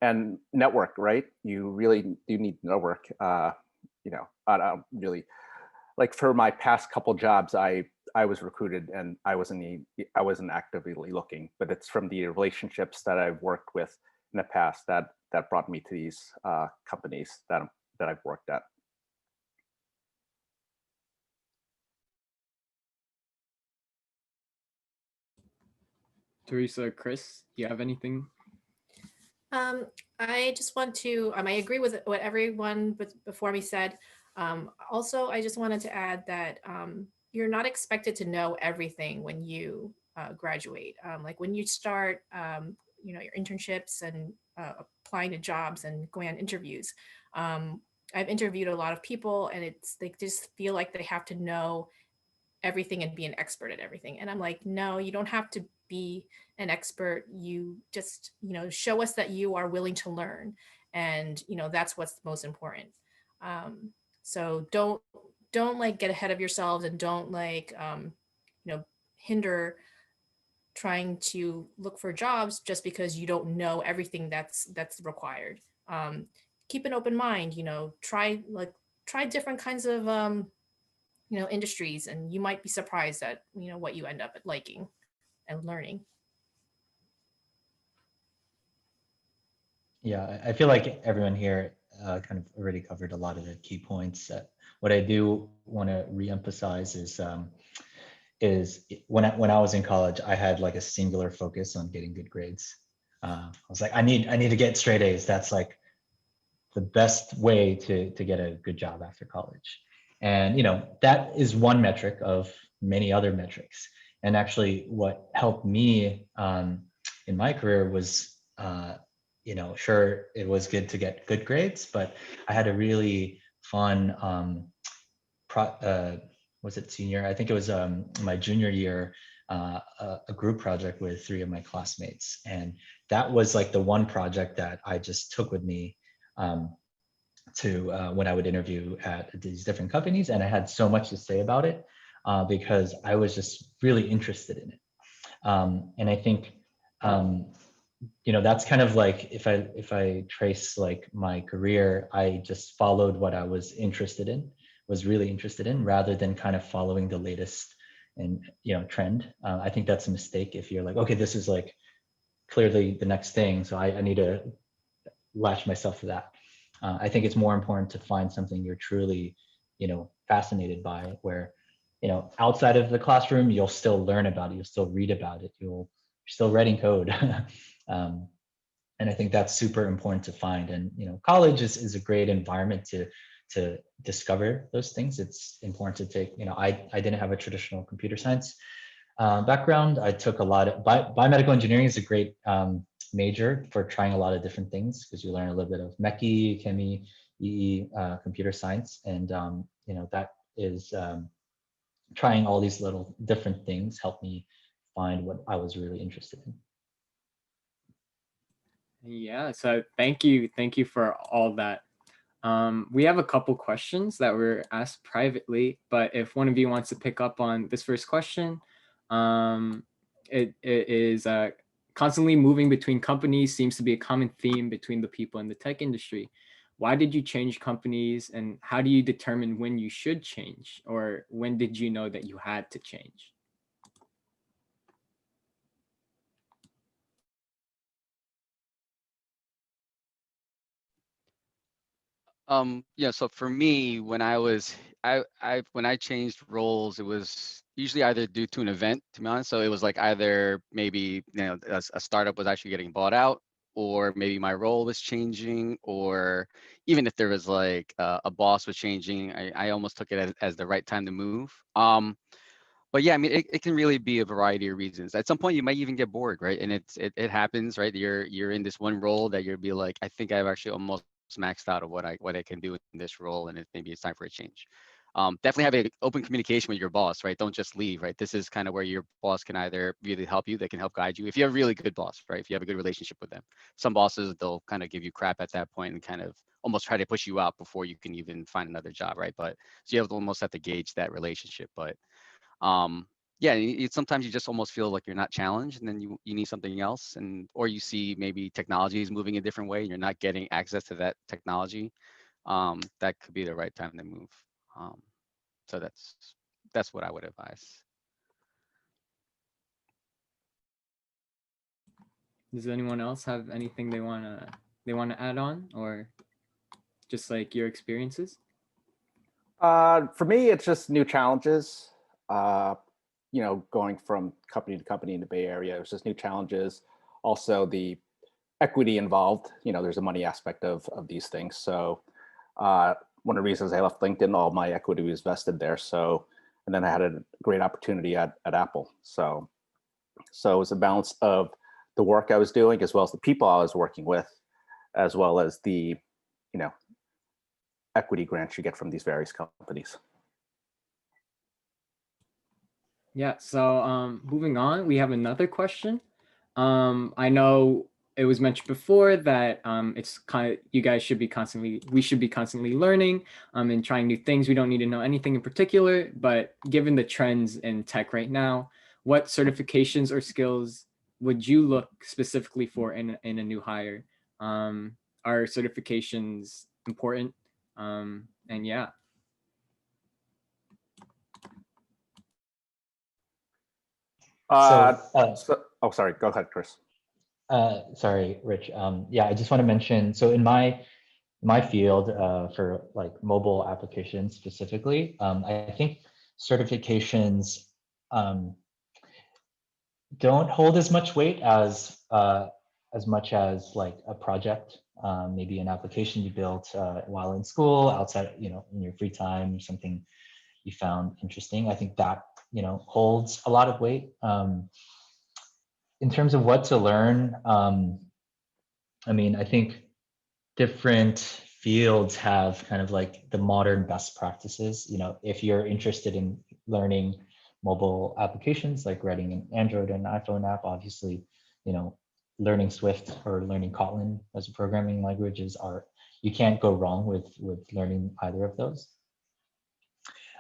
and network, right? You really do need network. I don't really like for my past couple jobs, I was recruited and I wasn't actively looking, but it's from the relationships that I've worked with in the past that brought me to these companies that I've worked at. Teresa, Chris, you have anything? I just want to, I agree with what everyone before me said. Also, I just wanted to add that you're not expected to know everything when you graduate. Like when you start, your internships and applying to jobs and going on interviews. I've interviewed a lot of people, and they just feel like they have to know everything and be an expert at everything. And I'm like, no, you don't have to be an expert. You just, show us that you are willing to learn. And, that's what's most important. So don't like get ahead of yourselves, and don't like, hinder trying to look for jobs just because you don't know everything that's required. Keep an open mind, try different kinds of industries, and you might be surprised at what you end up liking and learning. Yeah, I feel like everyone here kind of already covered a lot of the key points. What I do want to reemphasize is when I was in college, I had like a singular focus on getting good grades. I was like, I need to get straight A's. That's like the best way to get a good job after college. And that is one metric of many other metrics. And actually, what helped me in my career was, sure, it was good to get good grades, but I had a really fun was it senior? I think it was my junior year, a group project with 3 of my classmates. And that was like the one project that I just took with me to when I would interview at these different companies. And I had so much to say about it because I was just really interested in it. And I think, that's kind of like if I trace like my career, I just followed what I was really interested in, rather than kind of following the latest and trend. I think that's a mistake if you're like, okay, this is like clearly the next thing, so I need to latch myself to that. I think it's more important to find something you're truly, fascinated by, where, outside of the classroom, you'll still learn about it, you'll still read about it, you're still writing code. And I think that's super important to find. And, college is a great environment to discover those things. It's important to take, I didn't have a traditional computer science background. I took a lot of biomedical engineering is a great major for trying a lot of different things, because you learn a little bit of mechie, chemie, EE, computer science, and that is trying all these little different things helped me find what I was really interested in. Yeah, so thank you for all that. We have a couple questions that were asked privately, but if one of you wants to pick up on this first question, it is constantly moving between companies seems to be a common theme between the people in the tech industry. Why did you change companies, and how do you determine when you should change, or when did you know that you had to change? Yeah, so for me, when I changed roles, it was usually either due to an event, to be honest. So it was like either maybe a startup was actually getting bought out, or maybe my role was changing, or even if there was like a boss was changing, I almost took it as the right time to move. But yeah, I mean, it can really be a variety of reasons. At some point, you might even get bored, right? And it happens, right? You're in this one role that you'll be like, I think I've actually almost maxed out of what I can do in this role, and maybe it's time for a change. Definitely have an open communication with your boss, right? Don't just leave, right? This is kind of where your boss can either really help you, they can help guide you. If you have a really good boss, right? If you have a good relationship with them. Some bosses, they'll kind of give you crap at that point and kind of almost try to push you out before you can even find another job, right? But so you have to almost have to gauge that relationship. But yeah, sometimes you just almost feel like you're not challenged, and then you need something else, and or you see maybe technology is moving a different way and you're not getting access to that technology. That could be the right time to move. So that's what I would advise. Does anyone else have anything they wanna add on, or just like your experiences? For me, it's just new challenges. Going from company to company in the Bay Area, it's just new challenges. Also, the equity involved. There's a money aspect of these things. So, one of the reasons I left LinkedIn, all my equity was vested there. So, and then I had a great opportunity at Apple. So it was a balance of the work I was doing, as well as the people I was working with, as well as the, equity grants you get from these various companies. Yeah, so moving on, we have another question. I know it was mentioned before that it's kind of, we should be constantly learning and trying new things. We don't need to know anything in particular, but given the trends in tech right now, what certifications or skills would you look specifically for in a new hire? Are certifications important? And yeah. Oh, sorry. Go ahead, Chris. Sorry, Rich. Yeah, I just want to mention, so in my field for like mobile applications specifically, I think certifications don't hold as much weight as much as like a project, maybe an application you built while in school, outside, in your free time, something you found interesting. I think that, holds a lot of weight. In terms of what to learn, I mean, I think different fields have kind of like the modern best practices. If you're interested in learning mobile applications, like writing an Android and iPhone app, obviously, learning Swift or learning Kotlin as a programming languages you can't go wrong with learning either of those.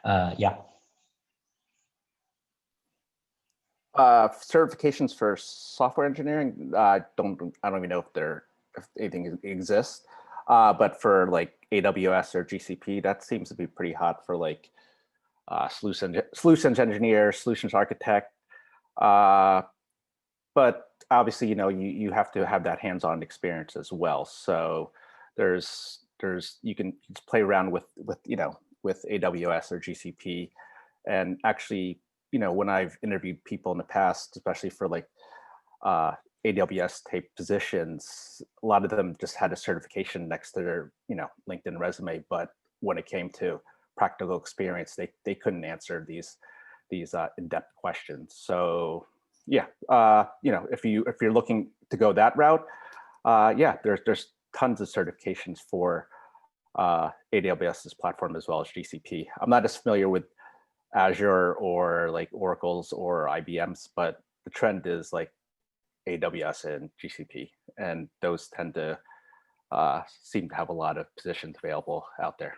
Yeah. Certifications for software engineering, I don't even know if anything exists. But for like AWS or GCP, that seems to be pretty hot for like solutions engineer, solutions architect. But obviously, you have to have that hands-on experience as well. So you can just play around with AWS or GCP, and actually, when I've interviewed people in the past, especially for like AWS type positions, a lot of them just had a certification next to their LinkedIn resume, but when it came to practical experience, they couldn't answer these in-depth questions. So yeah, if you're looking to go that route, yeah, there's tons of certifications for AWS's platform as well as GCP. I'm not as familiar with Azure or like Oracle's or IBM's, but the trend is like AWS and GCP, and those tend to seem to have a lot of positions available out there.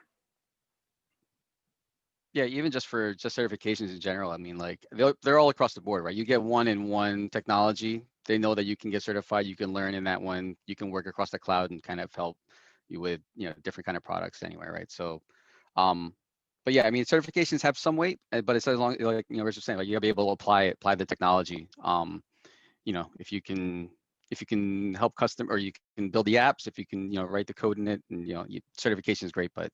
Yeah, even just for certifications in general, I mean, like they're all across the board, right? You get one in one technology, they know that you can get certified, you can learn in that one, you can work across the cloud and kind of help you with different kind of products anyway, right? So, but yeah, I mean, certifications have some weight, but it's as long, like Rich was saying, like you gotta be able to apply the technology. If you can help custom, or you can build the apps, if you can write the code in it, and certification is great, but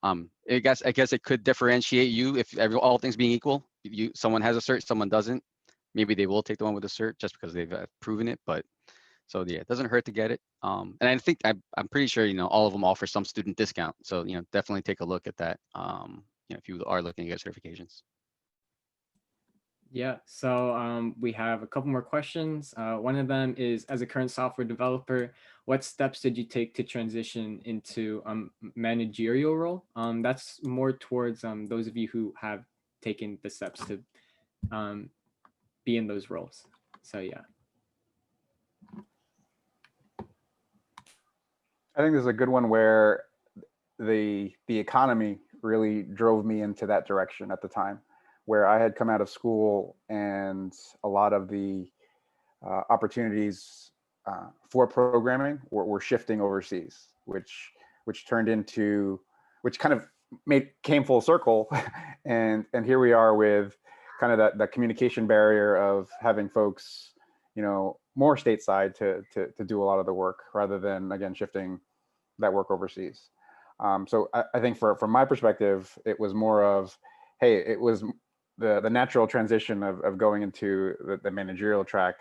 I guess it could differentiate you if all things being equal. Someone has a cert, someone doesn't. Maybe they will take the one with a cert just because they've proven it. But So yeah, it doesn't hurt to get it. And I think I'm pretty sure, all of them offer some student discount. So, definitely take a look at that. If you are looking to get certifications. Yeah, so we have a couple more questions. One of them is, as a current software developer, what steps did you take to transition into managerial role? That's more towards those of you who have taken the steps to be in those roles. So yeah. I think this is a good one where the economy really drove me into that direction at the time, where I had come out of school and a lot of the opportunities for programming were shifting overseas, which turned into, which kind of came full circle, and here we are with kind of that communication barrier of having folks, more stateside to do a lot of the work rather than, again, shifting that work overseas. So I think from my perspective, it was more of, hey, it was the natural transition of going into the managerial track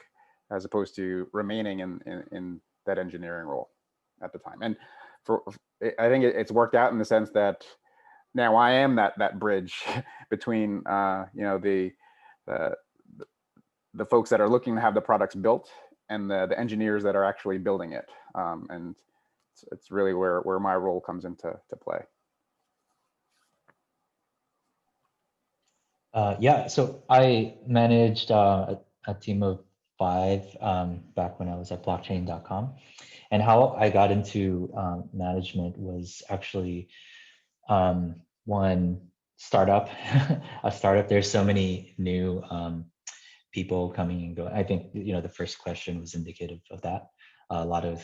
as opposed to remaining in that engineering role at the time. And I think it's worked out in the sense that now I am that bridge between the folks that are looking to have the products built and the engineers that are actually building it. And it's really where my role comes into play. Yeah, so I managed a team of 5 back when I was at blockchain.com. And how I got into management was actually one startup, a startup. There's so many new people coming and going. I think, the first question was indicative of that.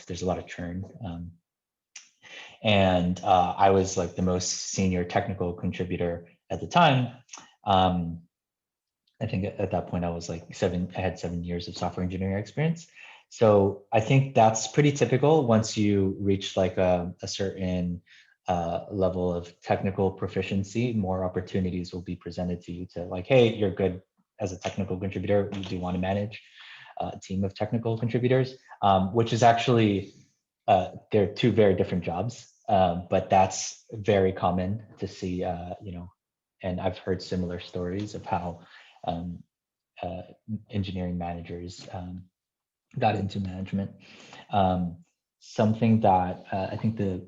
There's a lot of churn. And I was like the most senior technical contributor at the time. I think at that point I was like I had 7 years of software engineering experience. So I think that's pretty typical. Once you reach like a certain level of technical proficiency, more opportunities will be presented to you to like, hey, you're good as a technical contributor. You do want to manage a team of technical contributors, which is actually, they're 2 very different jobs, but that's very common to see, and I've heard similar stories of how engineering managers got into management. Something that I think the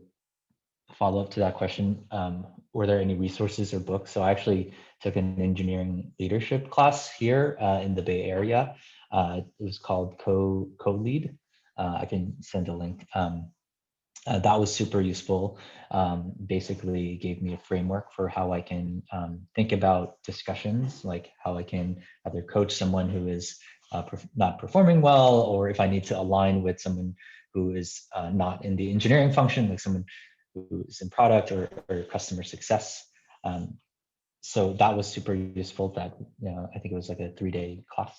follow-up to that question, were there any resources or books? So I actually took an engineering leadership class here in the Bay Area. It was called Co-Lead. I can send a link. That was super useful. Basically gave me a framework for how I can think about discussions, like how I can either coach someone who is not performing well, or if I need to align with someone who is not in the engineering function, like someone who is in product or customer success. So that was super useful. That, I think it was like a 3-day class.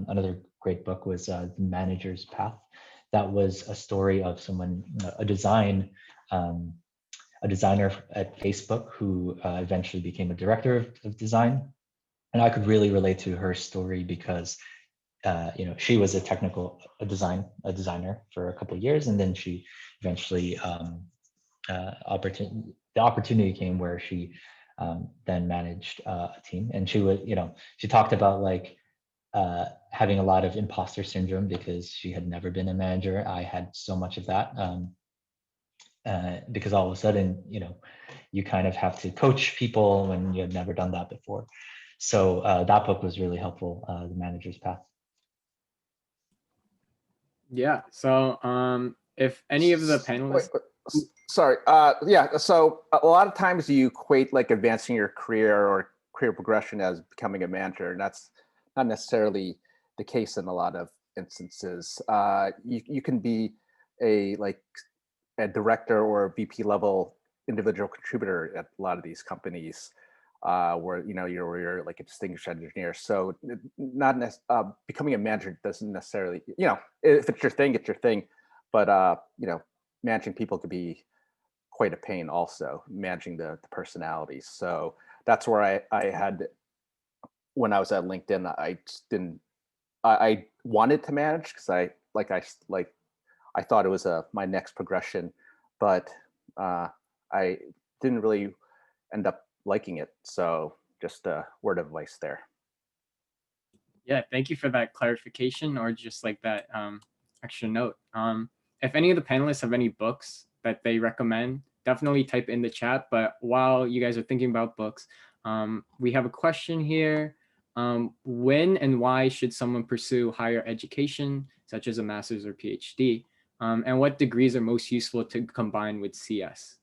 Another great book was The Manager's Path. That was a story of someone, a designer at Facebook who eventually became a director of design. And I could really relate to her story because, she was a designer for a couple of years, and then she eventually the opportunity came where she then managed a team, and she talked about like having a lot of imposter syndrome because she had never been a manager. I had so much of that because all of a sudden, you kind of have to coach people when you had never done that before. So that book was really helpful, The Manager's Path. Yeah. So if any of the panelists. Sorry. Yeah. So a lot of times you equate like advancing your career or career progression as becoming a manager, and that's not necessarily the case in a lot of instances. You can be a director or a VP level individual contributor at a lot of these companies, where you're like a distinguished engineer. So not becoming a manager doesn't necessarily, if it's your thing, it's your thing. But managing people could be quite a pain also, managing the personalities. So that's where I had, when I was at LinkedIn, I just didn't, I wanted to manage because I I thought it was my next progression, but I didn't really end up liking it. So just a word of advice there. Yeah, thank you for that clarification, or just like that extra note. If any of the panelists have any books that they recommend, definitely type in the chat. But while you guys are thinking about books, we have a question here. When and why should someone pursue higher education, such as a master's or PhD? And what degrees are most useful to combine with CS?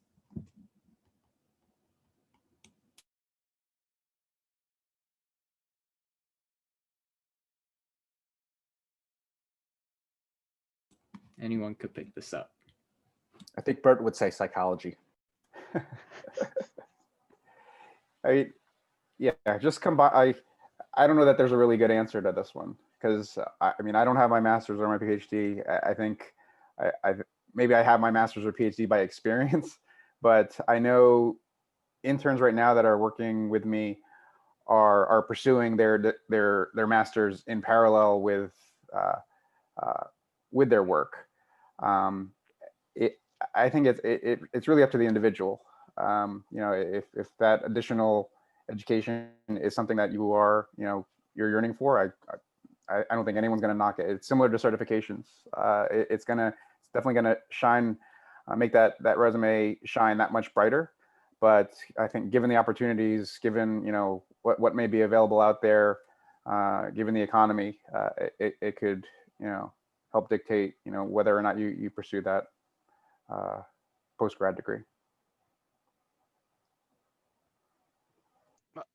Anyone could pick this up. I think Bert would say psychology. Yeah, just combine. I don't know that there's a really good answer to this one, because I mean, I don't have my master's or my PhD. I think maybe I have my master's or PhD by experience, but I know interns right now that are working with me are pursuing their masters in parallel with their work. I think it's really up to the individual. You know, if that additional education is something that you are, you know, you're yearning for, I don't think anyone's going to knock it. It's similar to certifications. It's definitely going to shine, make that resume shine that much brighter. But I think given the opportunities, given, you know, what may be available out there, given the economy, it could, you know, help dictate, you know, whether or not you pursue that post-grad degree.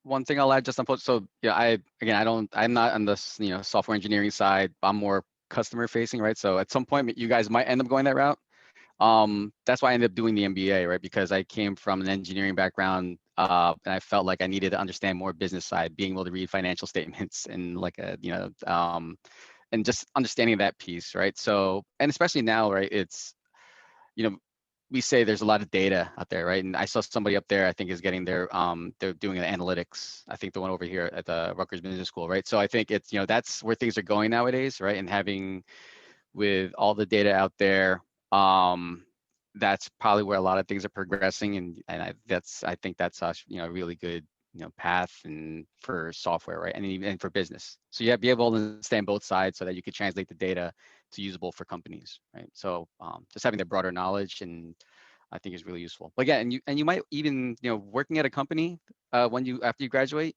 One thing I'll add just on post. So yeah, I'm not on this, you know, software engineering side. I'm more customer facing, right? So at some point you guys might end up going that route. That's why I ended up doing the MBA, right? Because I came from an engineering background, and I felt like I needed to understand more business side, being able to read financial statements and like a, you know, and just understanding that piece, right? So, and especially now, right? It's, you know, we say there's a lot of data out there, right? And I saw somebody up there, I think is getting their, they're doing the analytics. I think the one over here at the Rutgers Business School, right? So I think it's, you know, that's where things are going nowadays, right? And having, with all the data out there, that's probably where a lot of things are progressing. And I think that's a, you know, really good, you know, path and for software, right? And even for business. So you have to be able to understand both sides so that you can translate the data to usable for companies, right? So just having the broader knowledge, and I think is really useful. But yeah, and you might even, you know, working at a company after you graduate,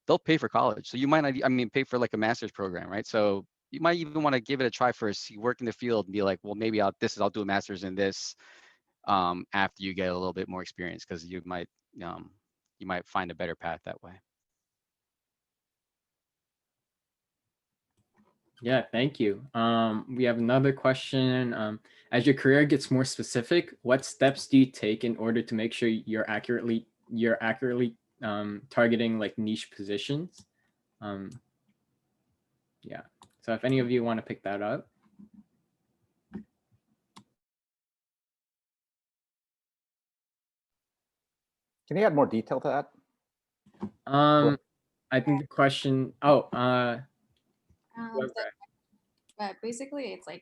they'll pay for college. So you might not, I mean, pay for like a master's program, right? So you might even want to give it a try first. You work in the field and be like, well, maybe I'll do a master's in this after you get a little bit more experience, because you might find a better path that way. Yeah, thank you. We have another question. As your career gets more specific, what steps do you take in order to make sure you're accurately targeting like niche positions? Yeah. So if any of you want to pick that up. Can you add more detail to that? I think the question. Oh, but basically, it's like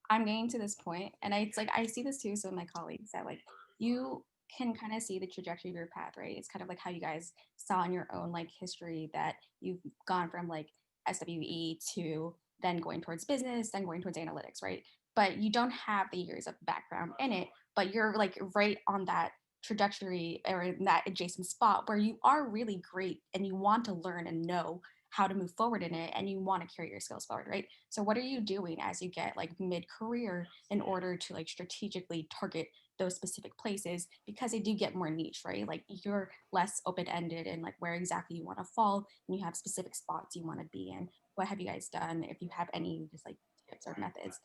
I'm getting to this point, and it's like I see this too. So my colleagues that like you can kind of see the trajectory of your path, right? It's kind of like how you guys saw in your own like history that you've gone from like SWE to then going towards business, then going towards analytics, right? But you don't have the years of background in it, but you're like right on that trajectory or in that adjacent spot where you are really great and you want to learn and know how to move forward in it and you want to carry your skills forward, right? So what are you doing as you get like mid-career in order to like strategically target those specific places, because they do get more niche, right? Like you're less open-ended in like where exactly you want to fall, and you have specific spots you want to be in. What have you guys done, if you have any just like tips or methods?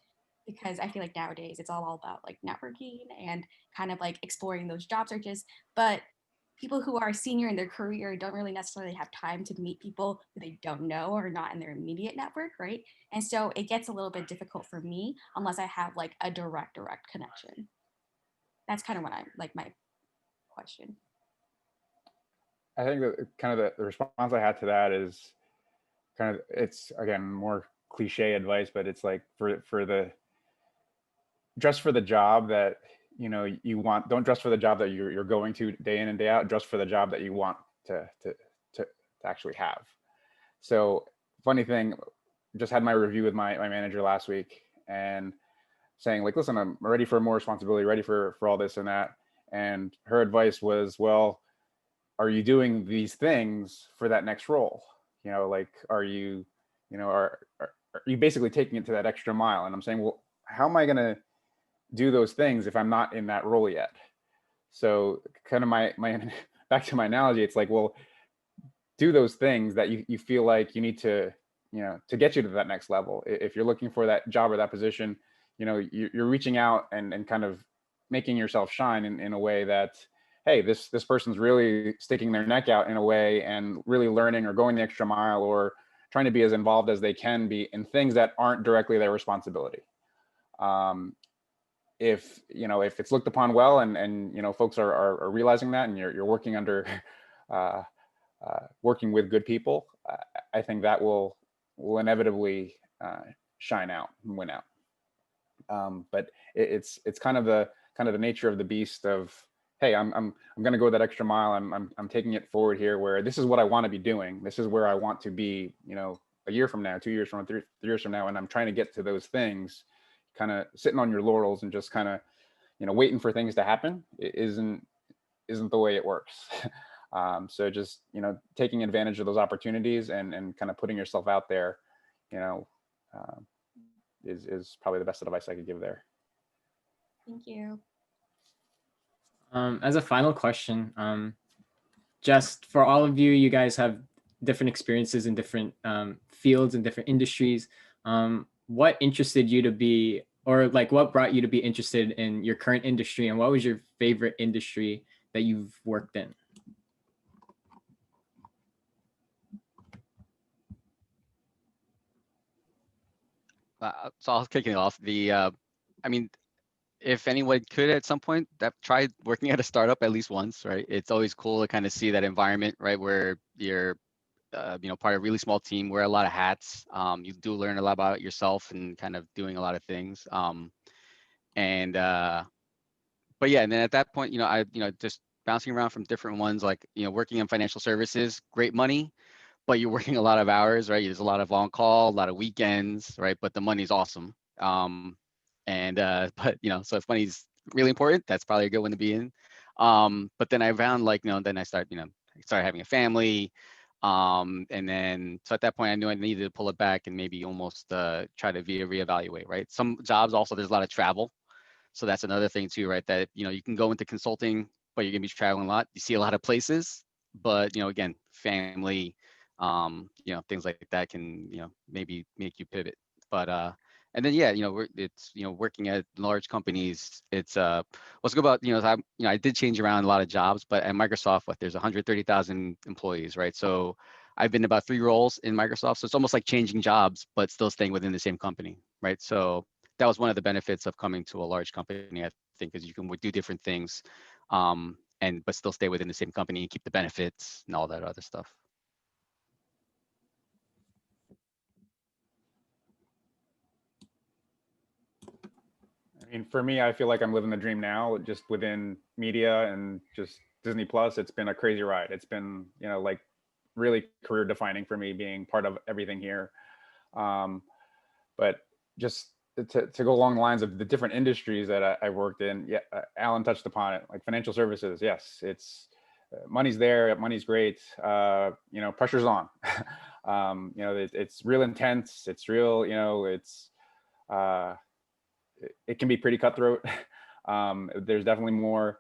Because I feel like nowadays it's all about like networking and kind of like exploring those job searches, but people who are senior in their career don't really necessarily have time to meet people who they don't know or not in their immediate network, right? And so it gets a little bit difficult for me unless I have like a direct connection. That's kind of what I like my question. I think that kind of the response I had to that is kind of, it's again more cliche advice, but it's like for the dress for the job that you want. Don't dress for the job that you're going to day in and day out. Dress for the job that you want to actually have. So funny thing, just had my review with my manager last week, and saying like, listen, I'm ready for more responsibility, ready for all this and that. And her advice was, well, are you doing these things for that next role? Like, are you, are you basically taking it to that extra mile? And I'm saying, well, how am I going to do those things if I'm not in that role yet? So kind of my back to my analogy, it's like, well, do those things that you feel like you need to, to get you to that next level. If you're looking for that job or that position, you're reaching out and kind of making yourself shine in a way that, hey, this person's really sticking their neck out in a way and really learning or going the extra mile or trying to be as involved as they can be in things that aren't directly their responsibility. If it's looked upon well and folks are realizing that, and you're working under working with good people, I think that will inevitably shine out and win out. But it's kind of the nature of the beast of, hey, I'm going to go that extra mile. I'm taking it forward here, where this is what I want to be doing. This is where I want to be, a year from now, 2 years from now, 3 years from now, and I'm trying to get to those things. Kind of sitting on your laurels and just kind of, waiting for things to happen isn't the way it works. So just, taking advantage of those opportunities and kind of putting yourself out there, is probably the best advice I could give there. Thank you. As a final question, just for all of you, you guys have different experiences in different fields and different industries. What interested you to be, or like what brought you to be interested in your current industry, and what was your favorite industry that you've worked in? So I'll kick it off. I mean, if anyone could at some point that try working at a startup at least once, right? It's always cool to kind of see that environment, right, where you're, part of a really small team, wear a lot of hats. You do learn a lot about yourself and kind of doing a lot of things. But yeah, and then at that point, I, just bouncing around from different ones, like, working in financial services, great money, but you're working a lot of hours, right? There's a lot of on call, a lot of weekends, right? But the money's awesome. But so if money's really important, that's probably a good one to be in. But then I found like, then I started having a family. And then, so at that point I knew I needed to pull it back and maybe almost try to reevaluate, right? Some jobs also, there's a lot of travel. So that's another thing too, right? That, you can go into consulting, but you're gonna be traveling a lot. You see a lot of places, but, again, family, things like that can, maybe make you pivot. But and then, yeah, it's, working at large companies, it's what's good about, I did change around a lot of jobs, but at Microsoft, there's 130,000 employees, right? So I've been about 3 roles in Microsoft. So it's almost like changing jobs, but still staying within the same company, right? So that was one of the benefits of coming to a large company, I think, is you can do different things, but still stay within the same company and keep the benefits and all that other stuff. I mean, for me, I feel like I'm living the dream now, just within media and just Disney Plus. It's been a crazy ride. It's been, like really career defining for me, being part of everything here. But just to go along the lines of the different industries that I worked in, yeah, Alan touched upon it, like financial services. Yes, it's money's there, money's great. Pressure's on. It's real intense. It's real. It can be pretty cutthroat. There's definitely more,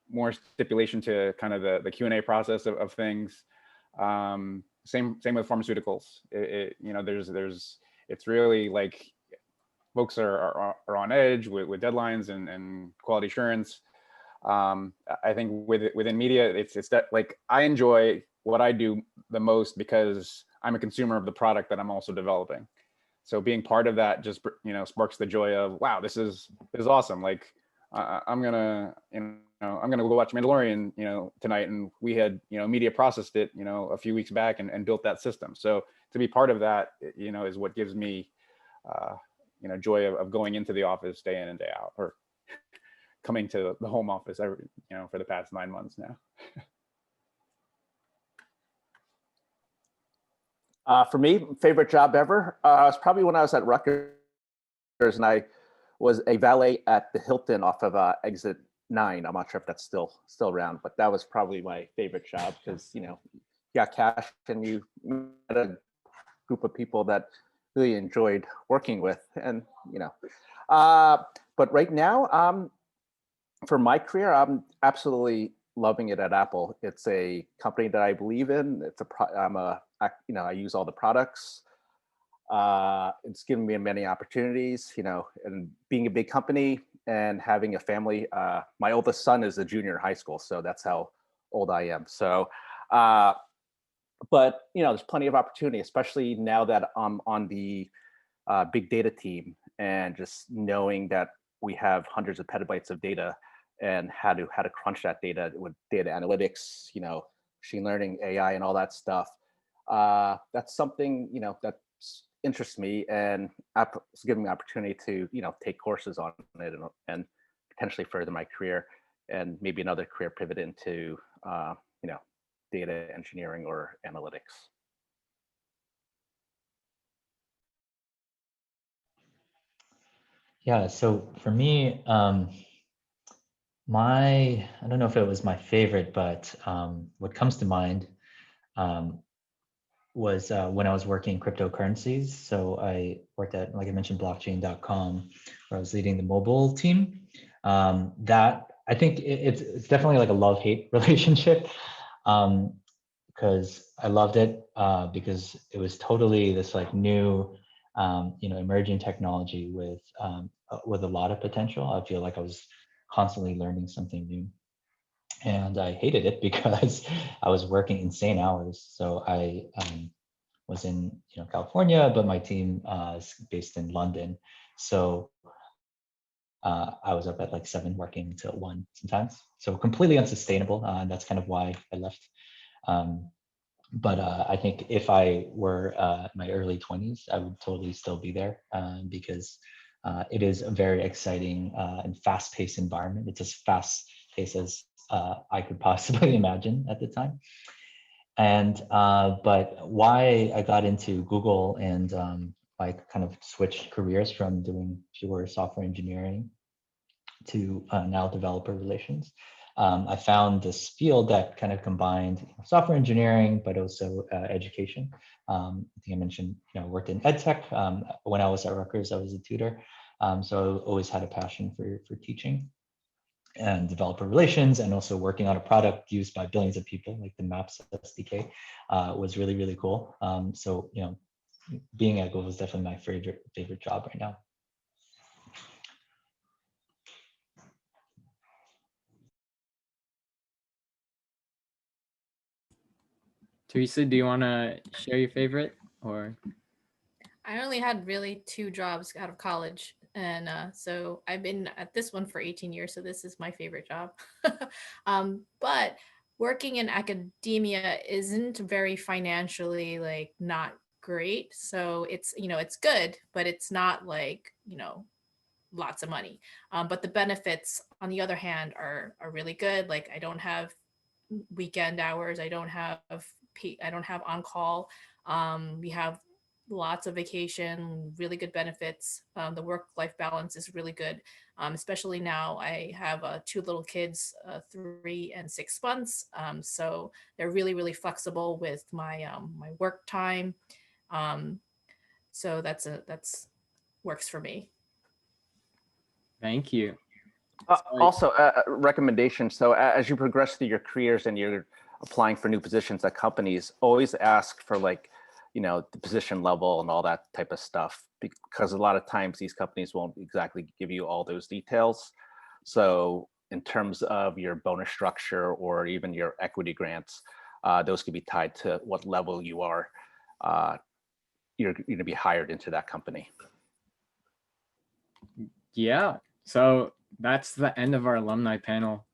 more stipulation to kind of the Q&A process of things. Same with pharmaceuticals. It's really like folks are on edge with deadlines and quality assurance. I think within media, it's that, like, I enjoy what I do the most because I'm a consumer of the product that I'm also developing. So being part of that just, sparks the joy of, wow, this is awesome. Like, I'm gonna go watch Mandalorian, tonight, and we had, media processed it, a few weeks back and built that system. So to be part of that, is what gives me, joy of going into the office day in and day out, or coming to the home office every, for the past 9 months now. For me, favorite job ever was probably when I was at Rutgers, and I was a valet at the Hilton off of exit 9. I'm not sure if that's still around, but that was probably my favorite job because you got cash and you met a group of people that really enjoyed working with, and but right now, for my career, I'm absolutely loving it at Apple. It's a company that I believe in. I use all the products. It's given me many opportunities, and being a big company and having a family. My oldest son is a junior in high school, so that's how old I am. So, but there's plenty of opportunity, especially now that I'm on the big data team, and just knowing that we have hundreds of petabytes of data and how to crunch that data with data analytics, machine learning, AI, and all that stuff. That's something that interests me, and it's giving me an opportunity to take courses on it and potentially further my career, and maybe another career pivot into data engineering or analytics. Yeah, so for me, I don't know if it was my favorite, but what comes to mind was when I was working in cryptocurrencies. So I worked at, like I mentioned, blockchain.com, where I was leading the mobile team. That I think it's definitely like a love-hate relationship, because I loved it because it was totally this like new, emerging technology with a lot of potential. I feel like I was constantly learning something new. And I hated it because I was working insane hours. So I was in California, but my team is based in London. So I was up at like 7 working till 1 sometimes. So completely unsustainable. And that's kind of why I left. But I think if I were my early 20s, I would totally still be there because it is a very exciting and fast-paced environment. It's as fast-paced as I could possibly imagine at the time. And but why I got into Google and I kind of switched careers from doing pure software engineering to now developer relations. I found this field that kind of combined software engineering, but also education. I think I mentioned, I worked in ed tech. When I was at Rutgers, I was a tutor. So I always had a passion for teaching and developer relations, and also working on a product used by billions of people, like the RAPS SDK, was really, really cool. So, being at Google is definitely my favorite job right now. Teresa, do you want to share your favorite, or? I only had really 2 jobs out of college. And so I've been at this one for 18 years. So this is my favorite job. But working in academia isn't very financially like not great. So it's, it's good, but it's not like, lots of money. But the benefits on the other hand are really good. Like I don't have weekend hours. I don't have on call. We have lots of vacation, really good benefits. The work-life balance is really good, especially now. I have 2 little kids, 3 and 6 months. So they're really, really flexible with my my work time. So that's works for me. Thank you. Also, recommendation. So as you progress through your careers and you're applying for new positions at companies, always ask for the position level and all that type of stuff, because a lot of times these companies won't exactly give you all those details. So in terms of your bonus structure or even your equity grants, those could be tied to what level you are, you're going to be hired into that company. Yeah, so that's the end of our alumni panel.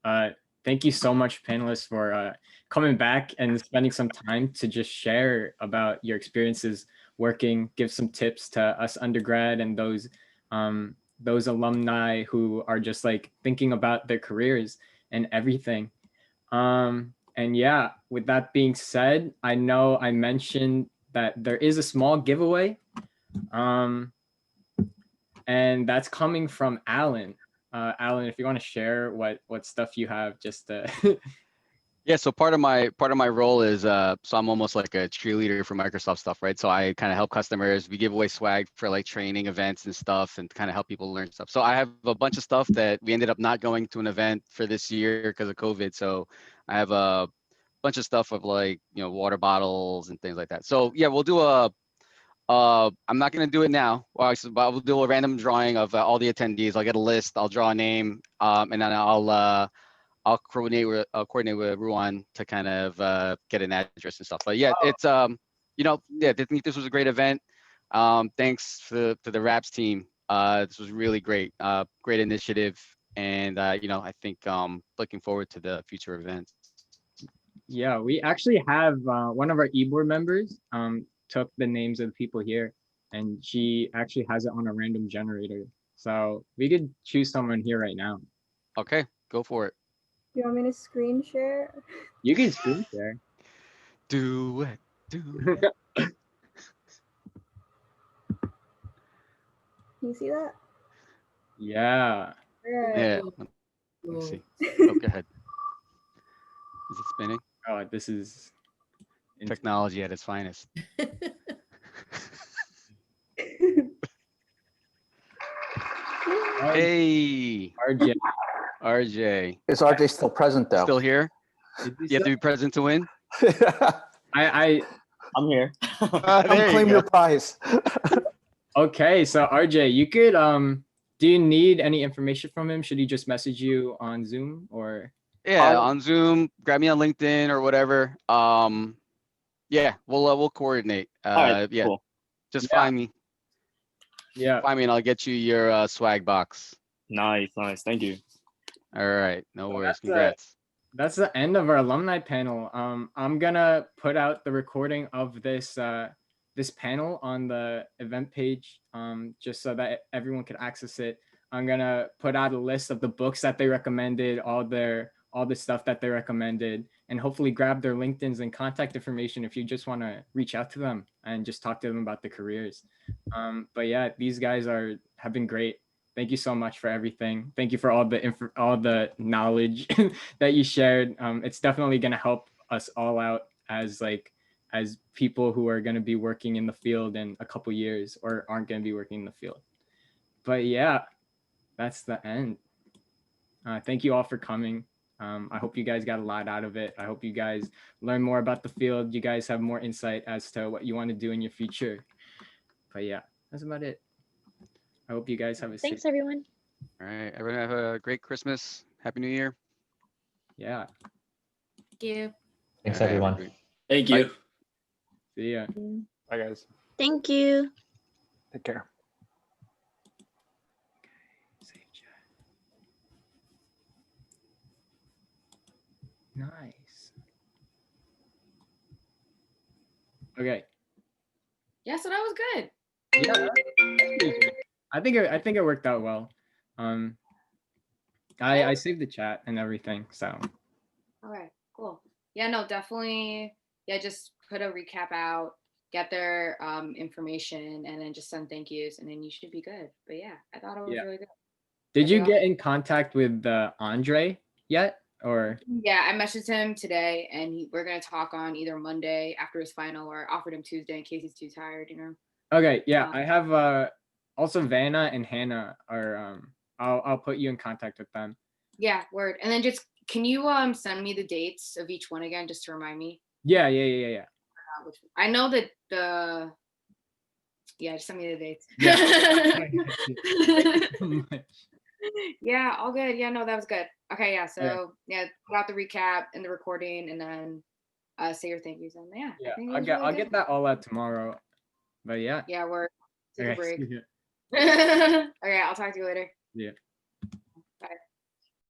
Thank you so much, panelists, for coming back and spending some time to just share about your experiences working, give some tips to us undergrad and those those alumni who are just like thinking about their careers and everything. And yeah, with that being said, I know I mentioned that there is a small giveaway. And that's coming from Alan. Alan, if you want to share what stuff you have, just Yeah, so part of my role is so I'm almost like a cheerleader for Microsoft stuff, right? So I kind of help customers. We give away swag for like training events and stuff, and kind of help people learn stuff. So I have a bunch of stuff that we ended up not going to an event for this year because of COVID. So I have a bunch of stuff of like, you know, water bottles and things like that. So yeah, we'll do a I'm not gonna do it now. Well, but we'll do a random drawing of all the attendees. I'll get a list. I'll draw a name, and then I'll coordinate with Ruan to kind of get an address and stuff. But yeah, it's you know, yeah, I think this was a great event. Thanks to the RAPS team. This was really great. Great initiative, and you know, I think looking forward to the future events. Yeah, we actually have one of our e-board members took the names of the people here, and she actually has it on a random generator. So we could choose someone here right now. Okay, go for it. You want me to screen share? You can screen share. Do it. Do it. Can you see that? Yeah. Alright. Yeah. Let's see. Oh, go ahead. Is it spinning? Oh, this is Technology at its finest. Hey, RJ. RJ. Is RJ still present though? Still here? You have to be present to win? I'm here. Come There you claim go. your prize. Okay, so RJ, you could do you need any information from him? Should he just message you on Zoom or? Yeah, on Zoom, grab me on LinkedIn or whatever. Yeah, we'll coordinate. All right, Yeah, cool. just Yeah. find me. Yeah. Find me and I'll get you your swag box. Nice. Thank you. All right, no So worries. that's Congrats. That's the end of our alumni panel. I'm gonna put out the recording of this this panel on the event page, just so that everyone can access it. I'm gonna put out a list of the books that they recommended, all the stuff that they recommended, and hopefully grab their LinkedIn's and contact information if you just want to reach out to them and just talk to them about the careers. But yeah, these guys have been great. Thank you so much for everything. Thank you for all the knowledge that you shared. It's definitely going to help us all out as people who are going to be working in the field in a couple years or aren't going to be working in the field. But yeah, that's the end. Thank you all for coming. I hope you guys got a lot out of it. I hope you guys learn more about the field. You guys have more insight as to what you want to do in your future. But yeah, that's about it. I hope you guys have a Thanks, safe. everyone. All right, everyone have a great Christmas. Happy New Year. Yeah. Thank you. Thanks, All right, everyone. everybody. Thank Bye. you. See ya. Bye, guys. Thank you. Take care. Save chat. Nice. Okay. Yeah, so that was good. Yeah. I think it worked out well. I saved the chat and everything, so. All right, cool. Yeah, no, definitely. Yeah, just put a recap out, get their information, and then just send thank yous, and then you should be good. But yeah, I thought it was Yeah. really good. Did you Yeah. get in contact with Andre yet, or? Yeah, I messaged him today, and we're gonna talk on either Monday after his final, or offered him Tuesday in case he's too tired. You know. Okay, yeah, I have also Vanna and Hannah are I'll put you in contact with them. Yeah, word. And then just can you send me the dates of each one again, just to remind me? Yeah. I know that yeah, just send me the dates. Yeah. Yeah, all good. Yeah, no, that was good. Okay, yeah. So yeah, put out the recap and the recording, and then say your thank yous. And yeah, I think it was I'll really get good. that all out tomorrow. But yeah. Yeah, we're take a Okay, break. see ya. Okay, I'll talk to you later. Yeah.